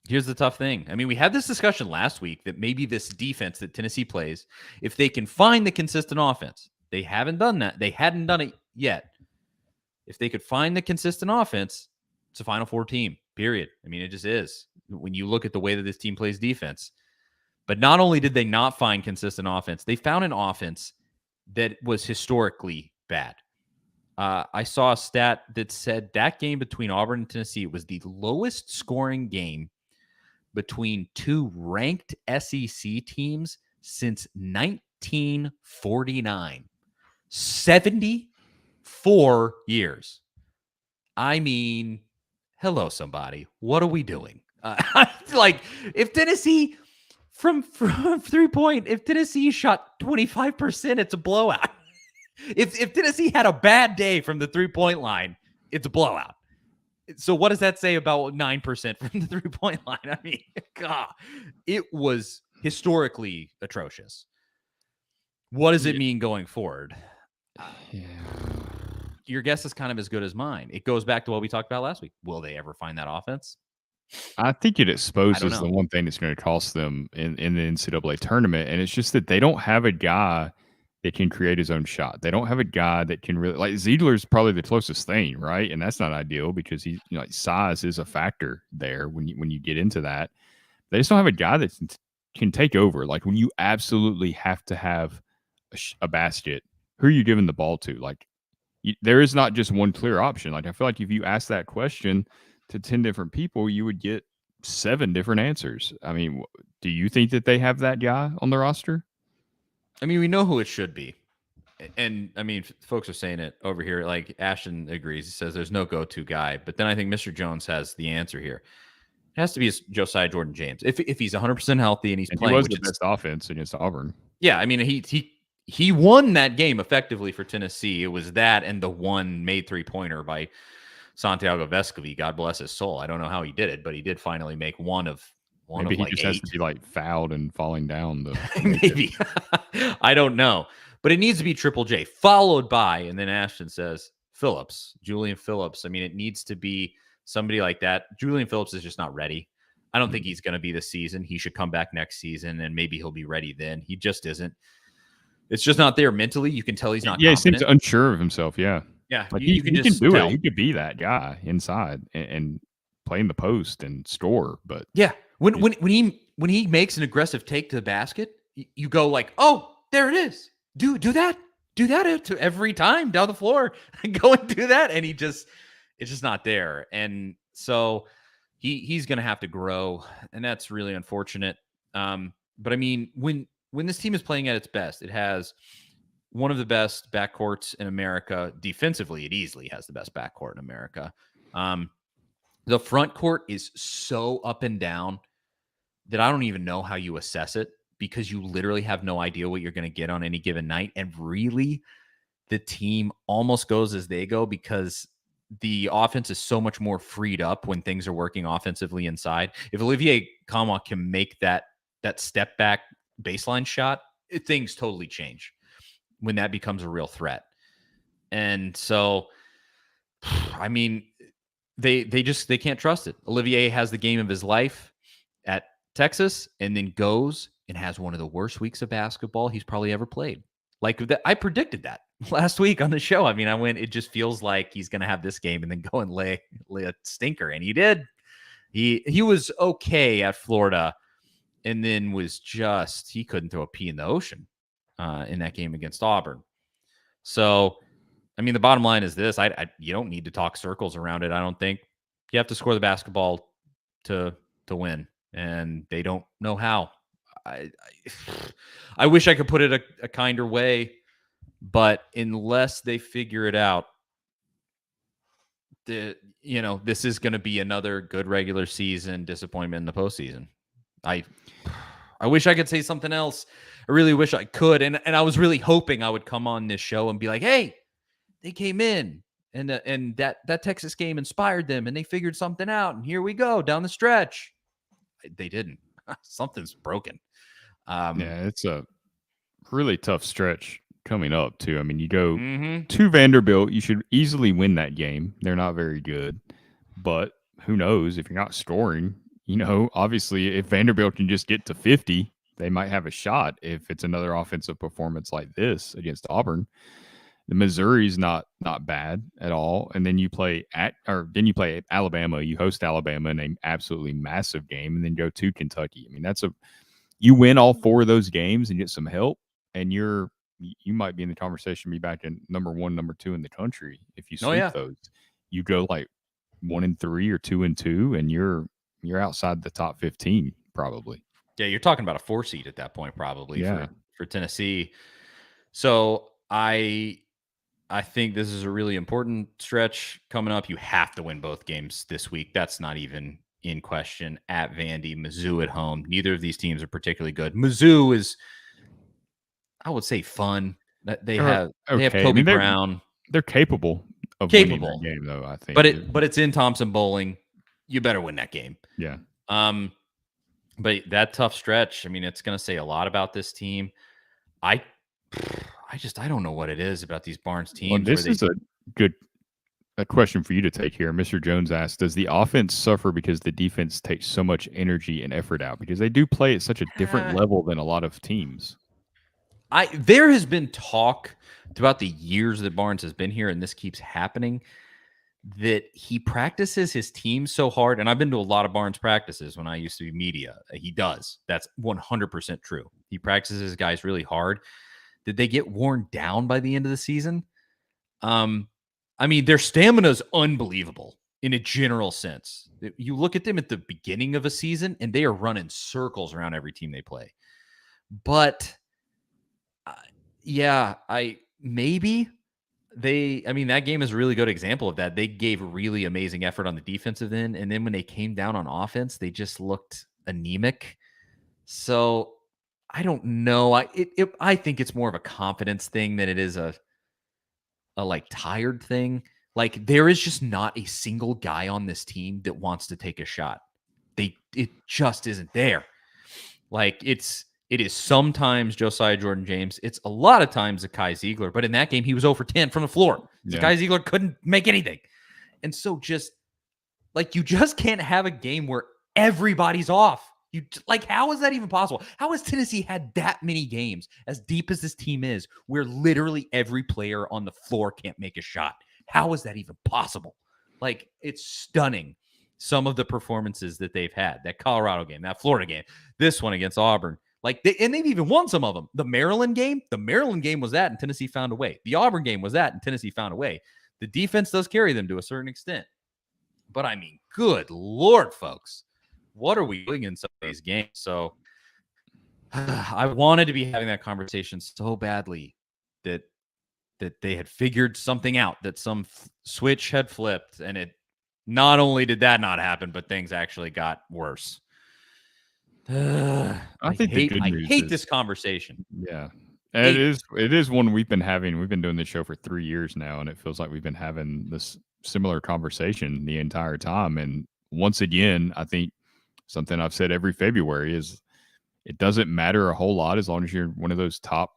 here's the tough thing. I mean, we had this discussion last week that maybe this defense that Tennessee plays, if they can find the consistent offense, they haven't done that. They hadn't done it yet. If they could find the consistent offense, it's a Final Four team, period. I mean, it just is when you look at the way that this team plays defense. But not only did they not find consistent offense, they found an offense that was historically bad. I saw a stat that said that game between Auburn and Tennessee was the lowest scoring game between two ranked SEC teams since 1949. 74 years. I mean, hello, somebody. What are we doing? Like, if Tennessee from 3-point, if Tennessee shot 25%, it's a blowout. If Tennessee had a bad day from the 3-point line, it's a blowout. So what does that say about 9% from the 3-point line? I mean, God, it was historically atrocious. What does it mean going forward? Your guess is kind of as good as mine. It goes back to what we talked about last week. Will they ever find that offense? I think it exposes the one thing that's going to cost them in the NCAA tournament, and it's just that they don't have a guy that can create his own shot. They don't have a guy that can really, like, Ziegler's probably the closest thing, right? And that's not ideal because size is a factor there when you get into that. They just don't have a guy that can take over. Like, when you absolutely have to have a basket, who are you giving the ball to? Like, there is not just one clear option. Like, I feel like if you ask that question to 10 different people, you would get 7 different answers. I mean, do you think that they have that guy on the roster? I mean, we know who it should be. And I mean, folks are saying it over here. Like, Ashton agrees. He says there's no go-to guy. But then I think Mr. Jones has the answer here. It has to be Josiah Jordan-James. If he's 100% healthy and he's playing. He was the best offense against Auburn. Yeah, I mean, he won that game effectively for Tennessee. It was that and the one made 3-pointer by Santiago Vescovi. God bless his soul. I don't know how he did it, but he did finally make one of Maybe he like just 8. has to be like fouled and falling down. Maybe. I don't know. But it needs to be Triple J, followed by, and then Ashton says, Phillips, Julian Phillips. I mean, it needs to be somebody like that. Julian Phillips is just not ready. I don't think he's going to be this season. He should come back next season, and maybe he'll be ready then. He just isn't. It's just not there mentally. You can tell he's not confident. He seems unsure of himself, yeah. Yeah, like you can just do tell. it. He could be that guy inside and play in the post and score. But yeah, when he makes an aggressive take to the basket, you go like, oh, there it is. Do that to every time down the floor. Go and do that, and It's just not there. And so he's going to have to grow, and that's really unfortunate. But I mean, when this team is playing at its best, it has one of the best backcourts in America. Defensively, it easily has the best backcourt in America. The front court is so up and down that I don't even know how you assess it, because you literally have no idea what you're going to get on any given night. And really, the team almost goes as they go, because the offense is so much more freed up when things are working offensively inside. If Olivier Nkamhoua can make that step back baseline shot, things totally change when that becomes a real threat. And so, I mean, they can't trust it. Olivier has the game of his life at Texas, and then goes and has one of the worst weeks of basketball he's probably ever played. Like, I predicted that last week on the show. I mean, it just feels like he's going to have this game and then go and lay a stinker. And he did. He was okay at Florida, and then he couldn't throw a pea in the ocean in that game against Auburn. So, I mean, the bottom line is this: you don't need to talk circles around it. I don't think you have to score the basketball to win, and they don't know how. I wish I could put it a kinder way, but unless they figure it out, this is going to be another good regular season disappointment in the postseason. I wish I could say something else. I really wish I could. And I was really hoping I would come on this show and be like, hey, they came in and that Texas game inspired them and they figured something out. And here we go down the stretch. They didn't. Something's broken. Yeah, it's a really tough stretch coming up too. I mean, you go to Vanderbilt, you should easily win that game. They're not very good, but who knows if you're not scoring, obviously if Vanderbilt can just get to 50, they might have a shot if it's another offensive performance like this against Auburn. The Missouri's not bad at all. And then you play Alabama. You host Alabama in an absolutely massive game, and then go to Kentucky. I mean, you win all four of those games and get some help, and you might be in the conversation, be back in number 1, number 2 in the country if you sweep those. You go like 1-3 or 2-2, and you're outside the top 15 probably. Yeah, you're talking about a 4 seed at that point probably for Tennessee. So I think this is a really important stretch coming up. You have to win both games this week. That's not even in question. At Vandy, Mizzou at home. Neither of these teams are particularly good. Mizzou is, I would say, fun. They have Kobe Brown. They're capable of winning that game, though, I think. But it's in Thompson Bowling. You better win that game. Yeah. But that tough stretch, I mean, it's going to say a lot about this team. I don't know what it is about these Barnes teams. Well, this is a good question for you to take here. Mr. Jones asked, does the offense suffer because the defense takes so much energy and effort out? Because they do play at such a different level than a lot of teams. There has been talk throughout the years that Barnes has been here, and this keeps happening, that he practices his team so hard. And I've been to a lot of Barnes practices when I used to be media. He does. That's 100% true. He practices his guys really hard. Did they get worn down by the end of the season? I mean, their stamina is unbelievable in a general sense. You look at them at the beginning of a season, and they are running circles around every team they play. But that game is a really good example of that. They gave really amazing effort on the defensive end, and then when they came down on offense, they just looked anemic. So I don't know. I think it's more of a confidence thing than it is a like tired thing. Like, there is just not a single guy on this team that wants to take a shot. It just isn't there. Like, it is sometimes Josiah Jordan-James. It's a lot of times Zakai Ziegler. But in that game, he was 0 for 10 from the floor. Yeah. Zakai Ziegler couldn't make anything. And so you just can't have a game where everybody's off. How is that even possible? How has Tennessee had that many games, as deep as this team is, where literally every player on the floor can't make a shot? How is that even possible? It's stunning, some of the performances that they've had. That Colorado game, that Florida game, this one against Auburn. And they've even won some of them. The Maryland game was that, and Tennessee found a way. The Auburn game was that, and Tennessee found a way. The defense does carry them to a certain extent. But I mean, good Lord, folks, what are we doing in some of these games? So I wanted to be having that conversation so badly that they had figured something out, that some switch had flipped, and it not only did that not happen, but things actually got worse. I think the good news hate is, this conversation. Yeah. It is one we've been having. We've been doing this show for 3 years now, and it feels like we've been having this similar conversation the entire time. And once again, I think something I've said every February is it doesn't matter a whole lot as long as you're one of those top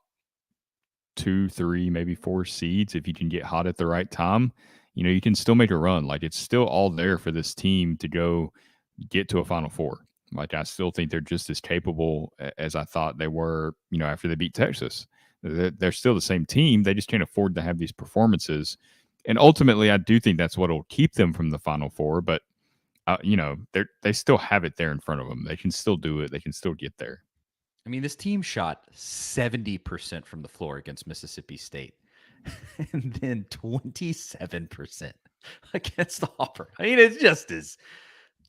2, 3, maybe 4 seeds. If you can get hot at the right time, you can still make a run. Like, it's still all there for this team to go get to a Final Four. Like, I still think they're just as capable as I thought they were, after they beat Texas. They're still the same team. They just can't afford to have these performances. And ultimately, I do think that's what will keep them from the Final Four. But, they still have it there in front of them. They can still do it. They can still get there. I mean, this team shot 70% from the floor against Mississippi State and then 27% against Auburn. I mean, it just is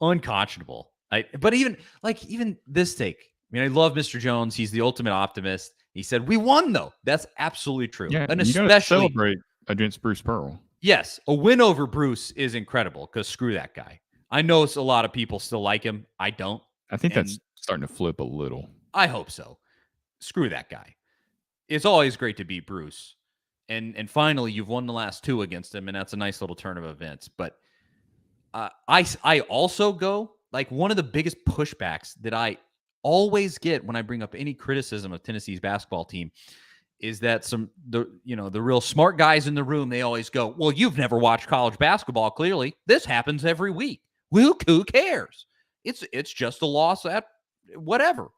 unconscionable. But even this take, I mean, I love Mr. Jones. He's the ultimate optimist. He said, "We won, though." That's absolutely true. Yeah, and you especially celebrate against Bruce Pearl. Yes, a win over Bruce is incredible because screw that guy. I know a lot of people still like him. I don't. I think that's starting to flip a little. I hope so. Screw that guy. It's always great to beat Bruce. And finally, you've won the last 2 against him, and that's a nice little turn of events. But I also go, like, one of the biggest pushbacks that I always get when I bring up any criticism of Tennessee's basketball team is that the real smart guys in the room, they always go, "Well, you've never watched college basketball, clearly. This happens every week. Well, who cares? It's just a loss at whatever."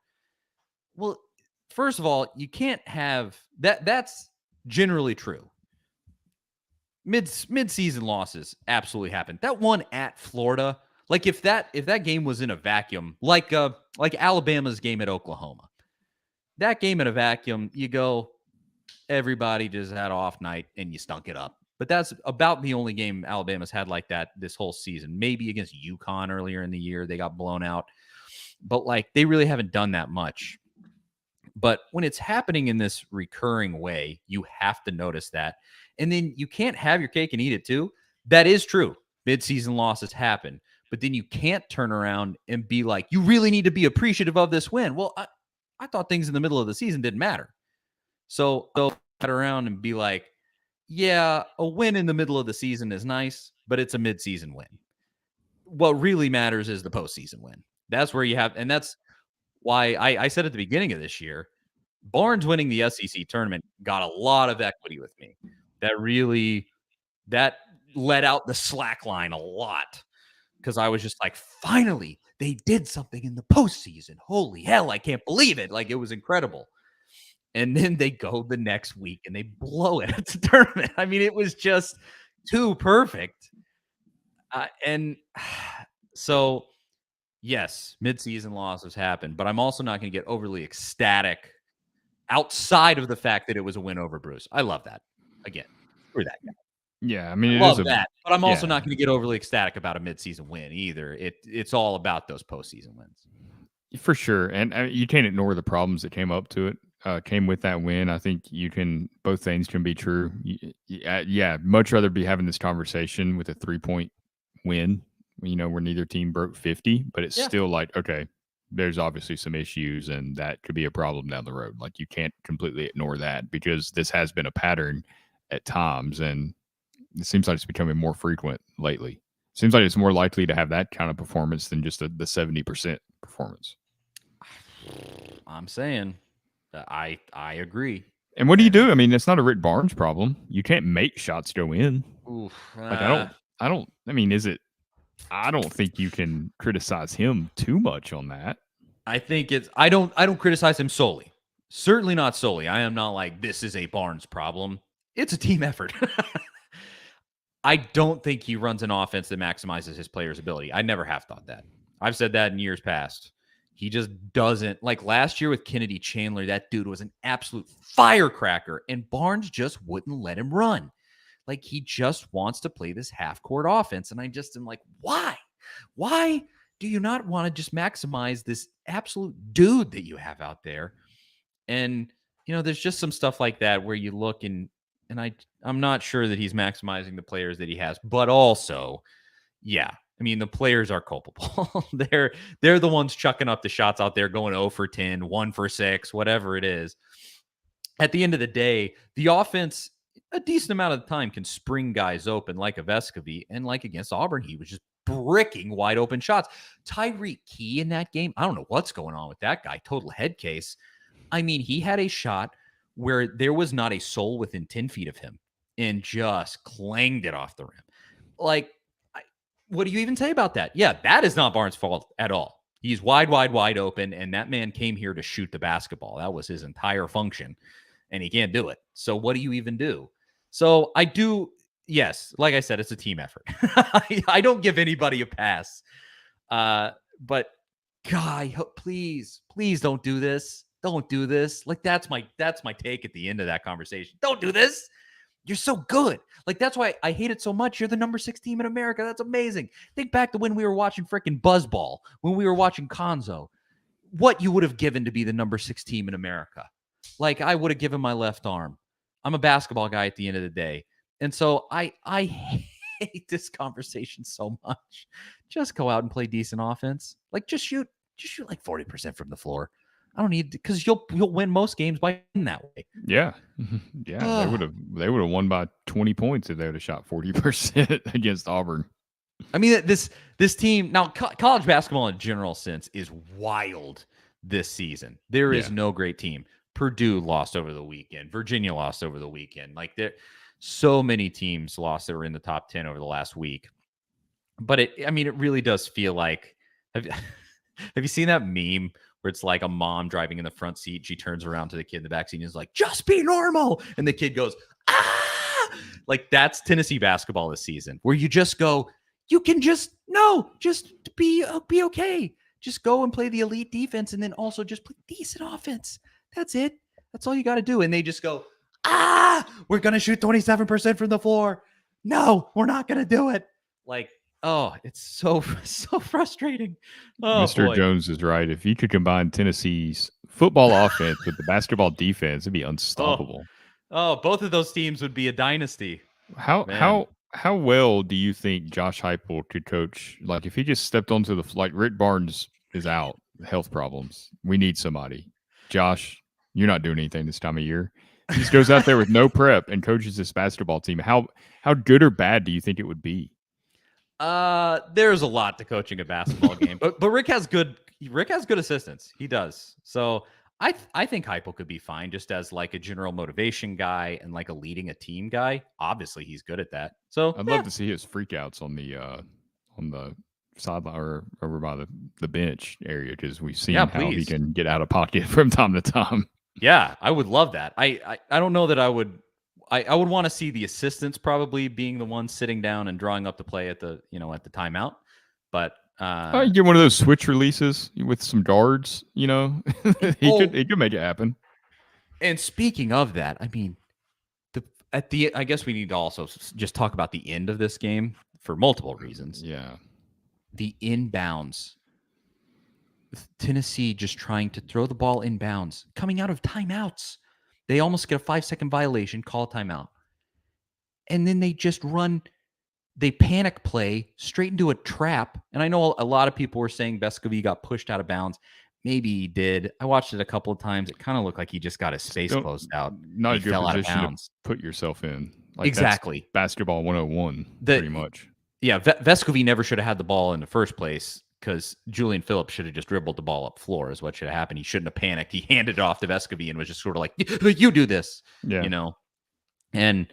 Well, first of all, you can't have that. That's generally true. Mid-season losses absolutely happen. That one at Florida, like if that game was in a vacuum, like Alabama's game at Oklahoma, that game in a vacuum, you go, everybody just had an off night and you stunk it up. But that's about the only game Alabama's had like that this whole season. Maybe against UConn earlier in the year, they got blown out. But they really haven't done that much. But when it's happening in this recurring way, you have to notice that. And then you can't have your cake and eat it too. That is true. Mid-season losses happen. But then you can't turn around and be like, you really need to be appreciative of this win. Well, I thought things in the middle of the season didn't matter. So they'll cut around and be like, yeah, a win in the middle of the season is nice, but it's a mid-season win. What really matters is the postseason win. That's where you have, and that's why I said at the beginning of this year, Barnes winning the SEC tournament got a lot of equity with me. That let out the slack line a lot because I was just like, finally, they did something in the postseason. Holy hell, I can't believe it. Like, it was incredible. And then they go the next week and they blow it at the tournament. I mean, it was just too perfect. And so, yes, mid-season losses happen, but I'm also not going to get overly ecstatic outside of the fact that it was a win over Bruce. I love that. Again, screw that guy. Yeah, I mean, I love that, but I'm also not going to get overly ecstatic about a mid-season win either. It's all about those postseason wins. For sure, and you can't ignore the problems that came with that win. I think both things can be true. Much rather be having this conversation with a 3-point win, where neither team broke 50, but it's still like, okay, there's obviously some issues and that could be a problem down the road. Like, you can't completely ignore that because this has been a pattern at times, and it seems like it's becoming more frequent lately. Seems like it's more likely to have that kind of performance than just the 70% performance. I'm saying that I agree. And what do you do? I mean, it's not a Rick Barnes problem. You can't make shots go in. Oof, I don't think you can criticize him too much on that. I think I don't criticize him solely. Certainly not solely. I am not like, this is a Barnes problem. It's a team effort. I don't think he runs an offense that maximizes his players' ability. I never have thought that. I've said that in years past. He just doesn't. Like last year with Kennedy Chandler, that dude was an absolute firecracker, and Barnes just wouldn't let him run. Like, he just wants to play this half-court offense. And I just am like, why? Why do you not want to just maximize this absolute dude that you have out there? And, there's just some stuff like that where you look and I'm not sure that he's maximizing the players that he has, but also, yeah, I mean, the players are culpable. they're the ones chucking up the shots out there, going 0 for 10, 1 for 6, whatever it is. At the end of the day, the offense, a decent amount of the time, can spring guys open like a Vescovi, and like against Auburn, he was just bricking wide open shots. Tyreek Key in that game, I don't know what's going on with that guy. Total head case. I mean, he had a shot where there was not a soul within 10 feet of him and just clanged it off the rim. Like, what do you even say about that? Yeah, that is not Barnes' fault at all. He's wide open, and that man came here to shoot the basketball. That was his entire function, and he can't do it. So what do you even do? So I do, yes, like I said, it's a team effort. I don't give anybody a pass. But God, please don't do this. Don't do this. Like, that's my take at the end of that conversation. Don't do this. You're so good. Like, that's why I hate it so much. You're the number 6 team in America. That's amazing. Think back to when we were watching freaking Buzzball, when we were watching Konzo. What you would have given to be the number 6 team in America. Like, I would have given my left arm. I'm a basketball guy at the end of the day. And so I hate this conversation so much. Just go out and play decent offense. Like, just shoot like 40% from the floor. I don't need, because you'll win most games by in that way. Yeah. Yeah. They would have won by 20 points if they would have shot 40% against Auburn. I mean, this team now, college basketball in general sense is wild this season. There is no great team. Purdue lost over the weekend. Virginia lost over the weekend. Like, there, so many teams lost that were in the top 10 over the last week. But it really does feel like, have you seen that meme where it's like a mom driving in the front seat? She turns around to the kid in the back seat and is like, just be normal. And the kid goes, ah! Like, that's Tennessee basketball this season, where you just go, you can just be okay. Just go and play the elite defense, and then also just play decent offense. That's it. That's all you got to do. And they just go, we're going to shoot 27% from the floor. No, we're not going to do it. Like, oh, it's so frustrating. Oh, Mr. boy. Jones is right. If you could combine Tennessee's football offense with the basketball defense, it'd be unstoppable. Oh, both of those teams would be a dynasty. How well do you think Josh Heupel could coach? Like, if he just stepped onto the flight, Rick Barnes is out, health problems. We need somebody. Josh, you're not doing anything this time of year. He just goes out there with no prep and coaches this basketball team. How good or bad do you think it would be? There's a lot to coaching a basketball game, but Rick has good assistants. He does. So I think Heupel could be fine just as like a general motivation guy and like a leading a team guy. Obviously, he's good at that. So I'd love to see his freakouts on the sideline or over by the bench area, because we've seen how he can get out of pocket from time to time. Yeah, I would love that. I don't know that I would. I would want to see the assistants probably being the ones sitting down and drawing up the play at the timeout. But you get one of those switch releases with some guards. He could make it happen. And speaking of that, I mean, I guess we need to also just talk about the end of this game for multiple reasons. Yeah, the inbounds. Tennessee just trying to throw the ball inbounds, coming out of timeouts. They almost get a 5-second violation, call a timeout. And then they just they panic play straight into a trap. And I know a lot of people were saying Vescovi got pushed out of bounds. Maybe he did. I watched it a couple of times. It kind of looked like he just got his face closed out. Not a good position to put yourself in. Like, exactly. That's basketball 101, pretty much. Yeah, Vescovi never should have had the ball in the first place, because Julian Phillips should have just dribbled the ball up floor is what should have happened. He shouldn't have panicked. He handed it off to Vescovi and was just sort of like, you do this, And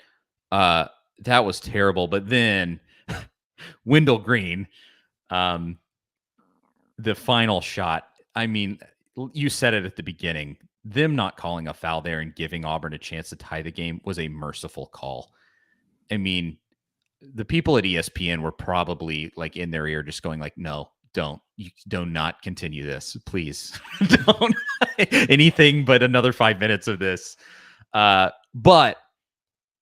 that was terrible. But then Wendell Green, the final shot, I mean, you said it at the beginning. Them not calling a foul there and giving Auburn a chance to tie the game was a merciful call. I mean, the people at ESPN were probably like in their ear just going like, no, you do not continue this, please. Don't anything but another 5 minutes of this. But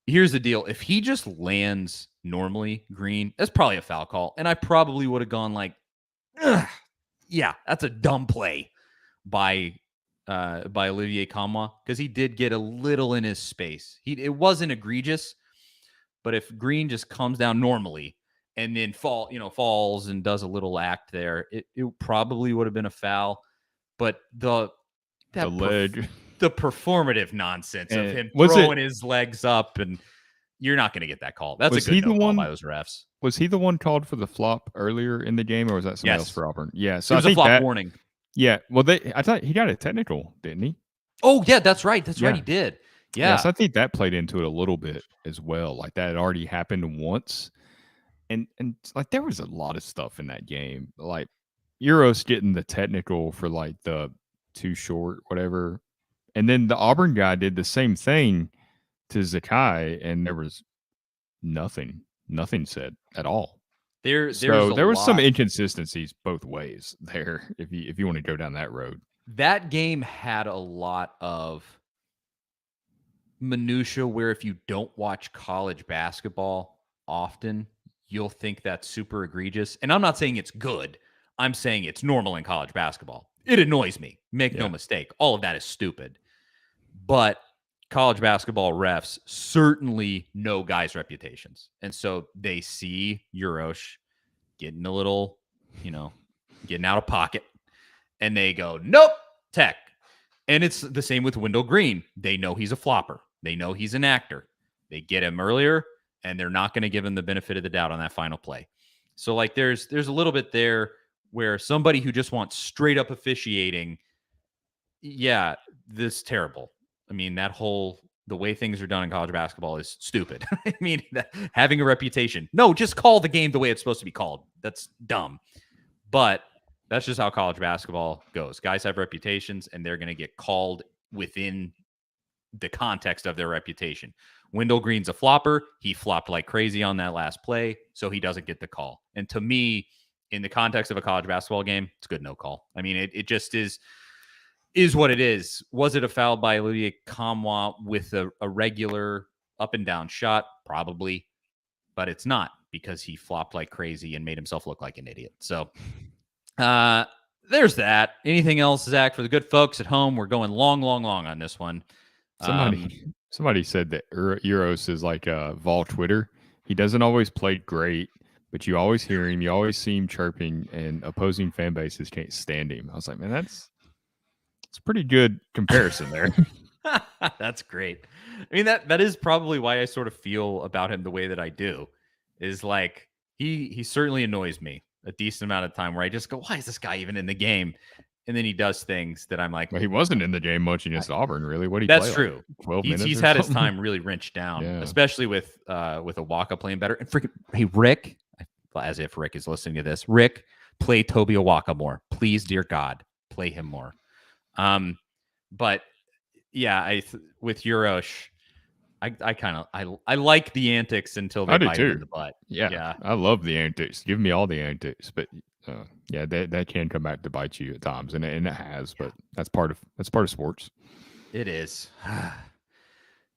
here's the deal. If he just lands normally, Green, that's probably a foul call. And I probably would have gone like, yeah, that's a dumb play by Olivier Nkamhoua, because he did get a little in his space. It wasn't egregious, but if Green just comes down normally and then falls and does a little act there, it probably would have been a foul. But the leg, the performative nonsense of him throwing his legs up, and you're not going to get that call. That's a good call by those refs. Was he the one called for the flop earlier in the game, or was that somebody else for Auburn? Yeah, so I think a flop warning. Yeah, well, I thought he got a technical, didn't he? Oh yeah, that's right. Right, he did. Yeah, so I think that played into it a little bit as well. Like that had already happened once, and like there was a lot of stuff in that game. Like Uros getting the technical for like the too short, whatever, and then the Auburn guy did the same thing to Zakai, and there was nothing said at all. There was some inconsistencies both ways there. If you want to go down that road, that game had a lot of minutia where if you don't watch college basketball often, you'll think that's super egregious. And I'm not saying it's good. I'm saying it's normal in college basketball. It annoys me. Make no mistake. All of that is stupid. But college basketball refs certainly know guys' reputations. And so they see Uros getting a little, getting out of pocket. And they go, nope, tech. And it's the same with Wendell Green. They know he's a flopper. They know he's an actor. They get him earlier, and they're not going to give him the benefit of the doubt on that final play. So, like, there's a little bit there where somebody who just wants straight up officiating, this is terrible. I mean, the way things are done in college basketball is stupid. I mean, having a reputation. No, just call the game the way it's supposed to be called. That's dumb. But that's just how college basketball goes. Guys have reputations, and they're going to get called within the context of their reputation. Wendell Green's a flopper. He flopped like crazy on that last play, so he doesn't get the call. And to me, in the context of a college basketball game, it's a good no call. I mean, it just is what it is. Was it a foul by Olivier Nkamhoua with a regular up and down shot? Probably, but it's not, because he flopped like crazy and made himself look like an idiot. So there's that. Anything else, Zach, for the good folks at home? We're going long on this one. Somebody said that Uros is like Vol Twitter. He doesn't always play great, but you always hear him. You always see him chirping, and opposing fan bases can't stand him. I was like, man, that's a pretty good comparison there. That's great. I mean, that is probably why I sort of feel about him the way that I do. Is like he certainly annoys me a decent amount of time, where I just go, why is this guy even in the game? And then he does things that I'm like, well, he wasn't in the game much against Auburn, really. What he that's play, true. Like 12 minutes. He's had his time really wrenched down, especially with Awaka playing better. And freaking, hey, Rick, as if Rick is listening to this, Rick, play Toby Awaka more, please, dear God, play him more. But yeah, with Uros, I like the antics until they bite him in the butt. Yeah, I love the antics. Give me all the antics, but that can come back to bite you at times, and it has. But that's part of sports. It is.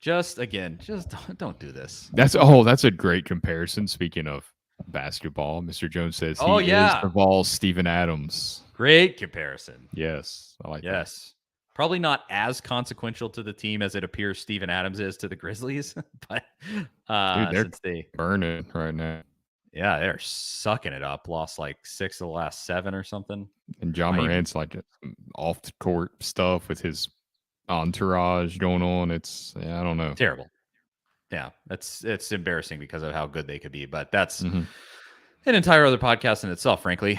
Just don't do this. That's a great comparison. Speaking of basketball, Mr. Jones says he is the Vols Steven Adams. Great comparison. Yes, I like that. Probably not as consequential to the team as it appears Steven Adams is to the Grizzlies, but dude, they're burning right now. Yeah, they're sucking it up. Lost like 6 of the last 7 or something. And John Morant's like off the court stuff with his entourage going on. It's I don't know. Terrible. Yeah, it's embarrassing because of how good they could be, but that's an entire other podcast in itself, frankly.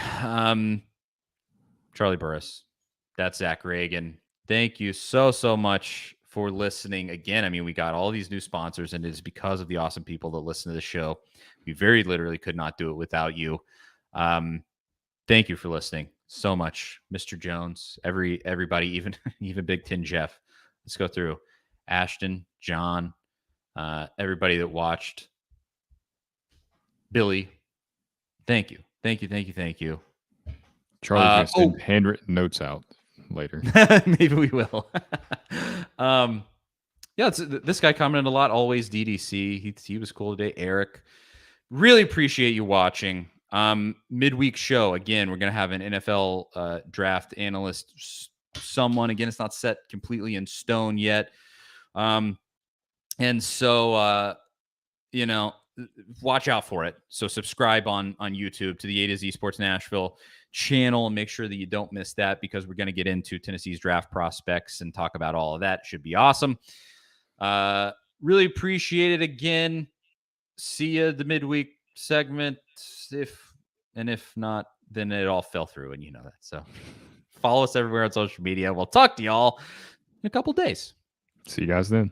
Charlie Burris, that's Zach Reagan. Thank you so much for listening again. I mean, we got all these new sponsors, and it is because of the awesome people that listen to the show. We very literally could not do it without you. Thank you for listening so much, Mr. Jones, everybody, even Big Tin Jeff. Let's go through Ashton, John, everybody that watched, Billy. Thank you. Charlie's going to send handwritten notes out later. Maybe we will. Yeah, this guy commented a lot. Always DDC. He was cool today. Eric, really appreciate you watching. Midweek show again. We're gonna have an NFL draft analyst. Someone again. It's not set completely in stone yet. And so watch out for it. So subscribe on YouTube to the A to Z Sports Nashville channel and make sure that you don't miss that, because we're going to get into Tennessee's draft prospects and talk about all of that. Should be awesome. Really appreciate it again. See you the midweek segment. If not, then it all fell through, and you know that. So follow us everywhere on social media. We'll talk to y'all in a couple days. See you guys then.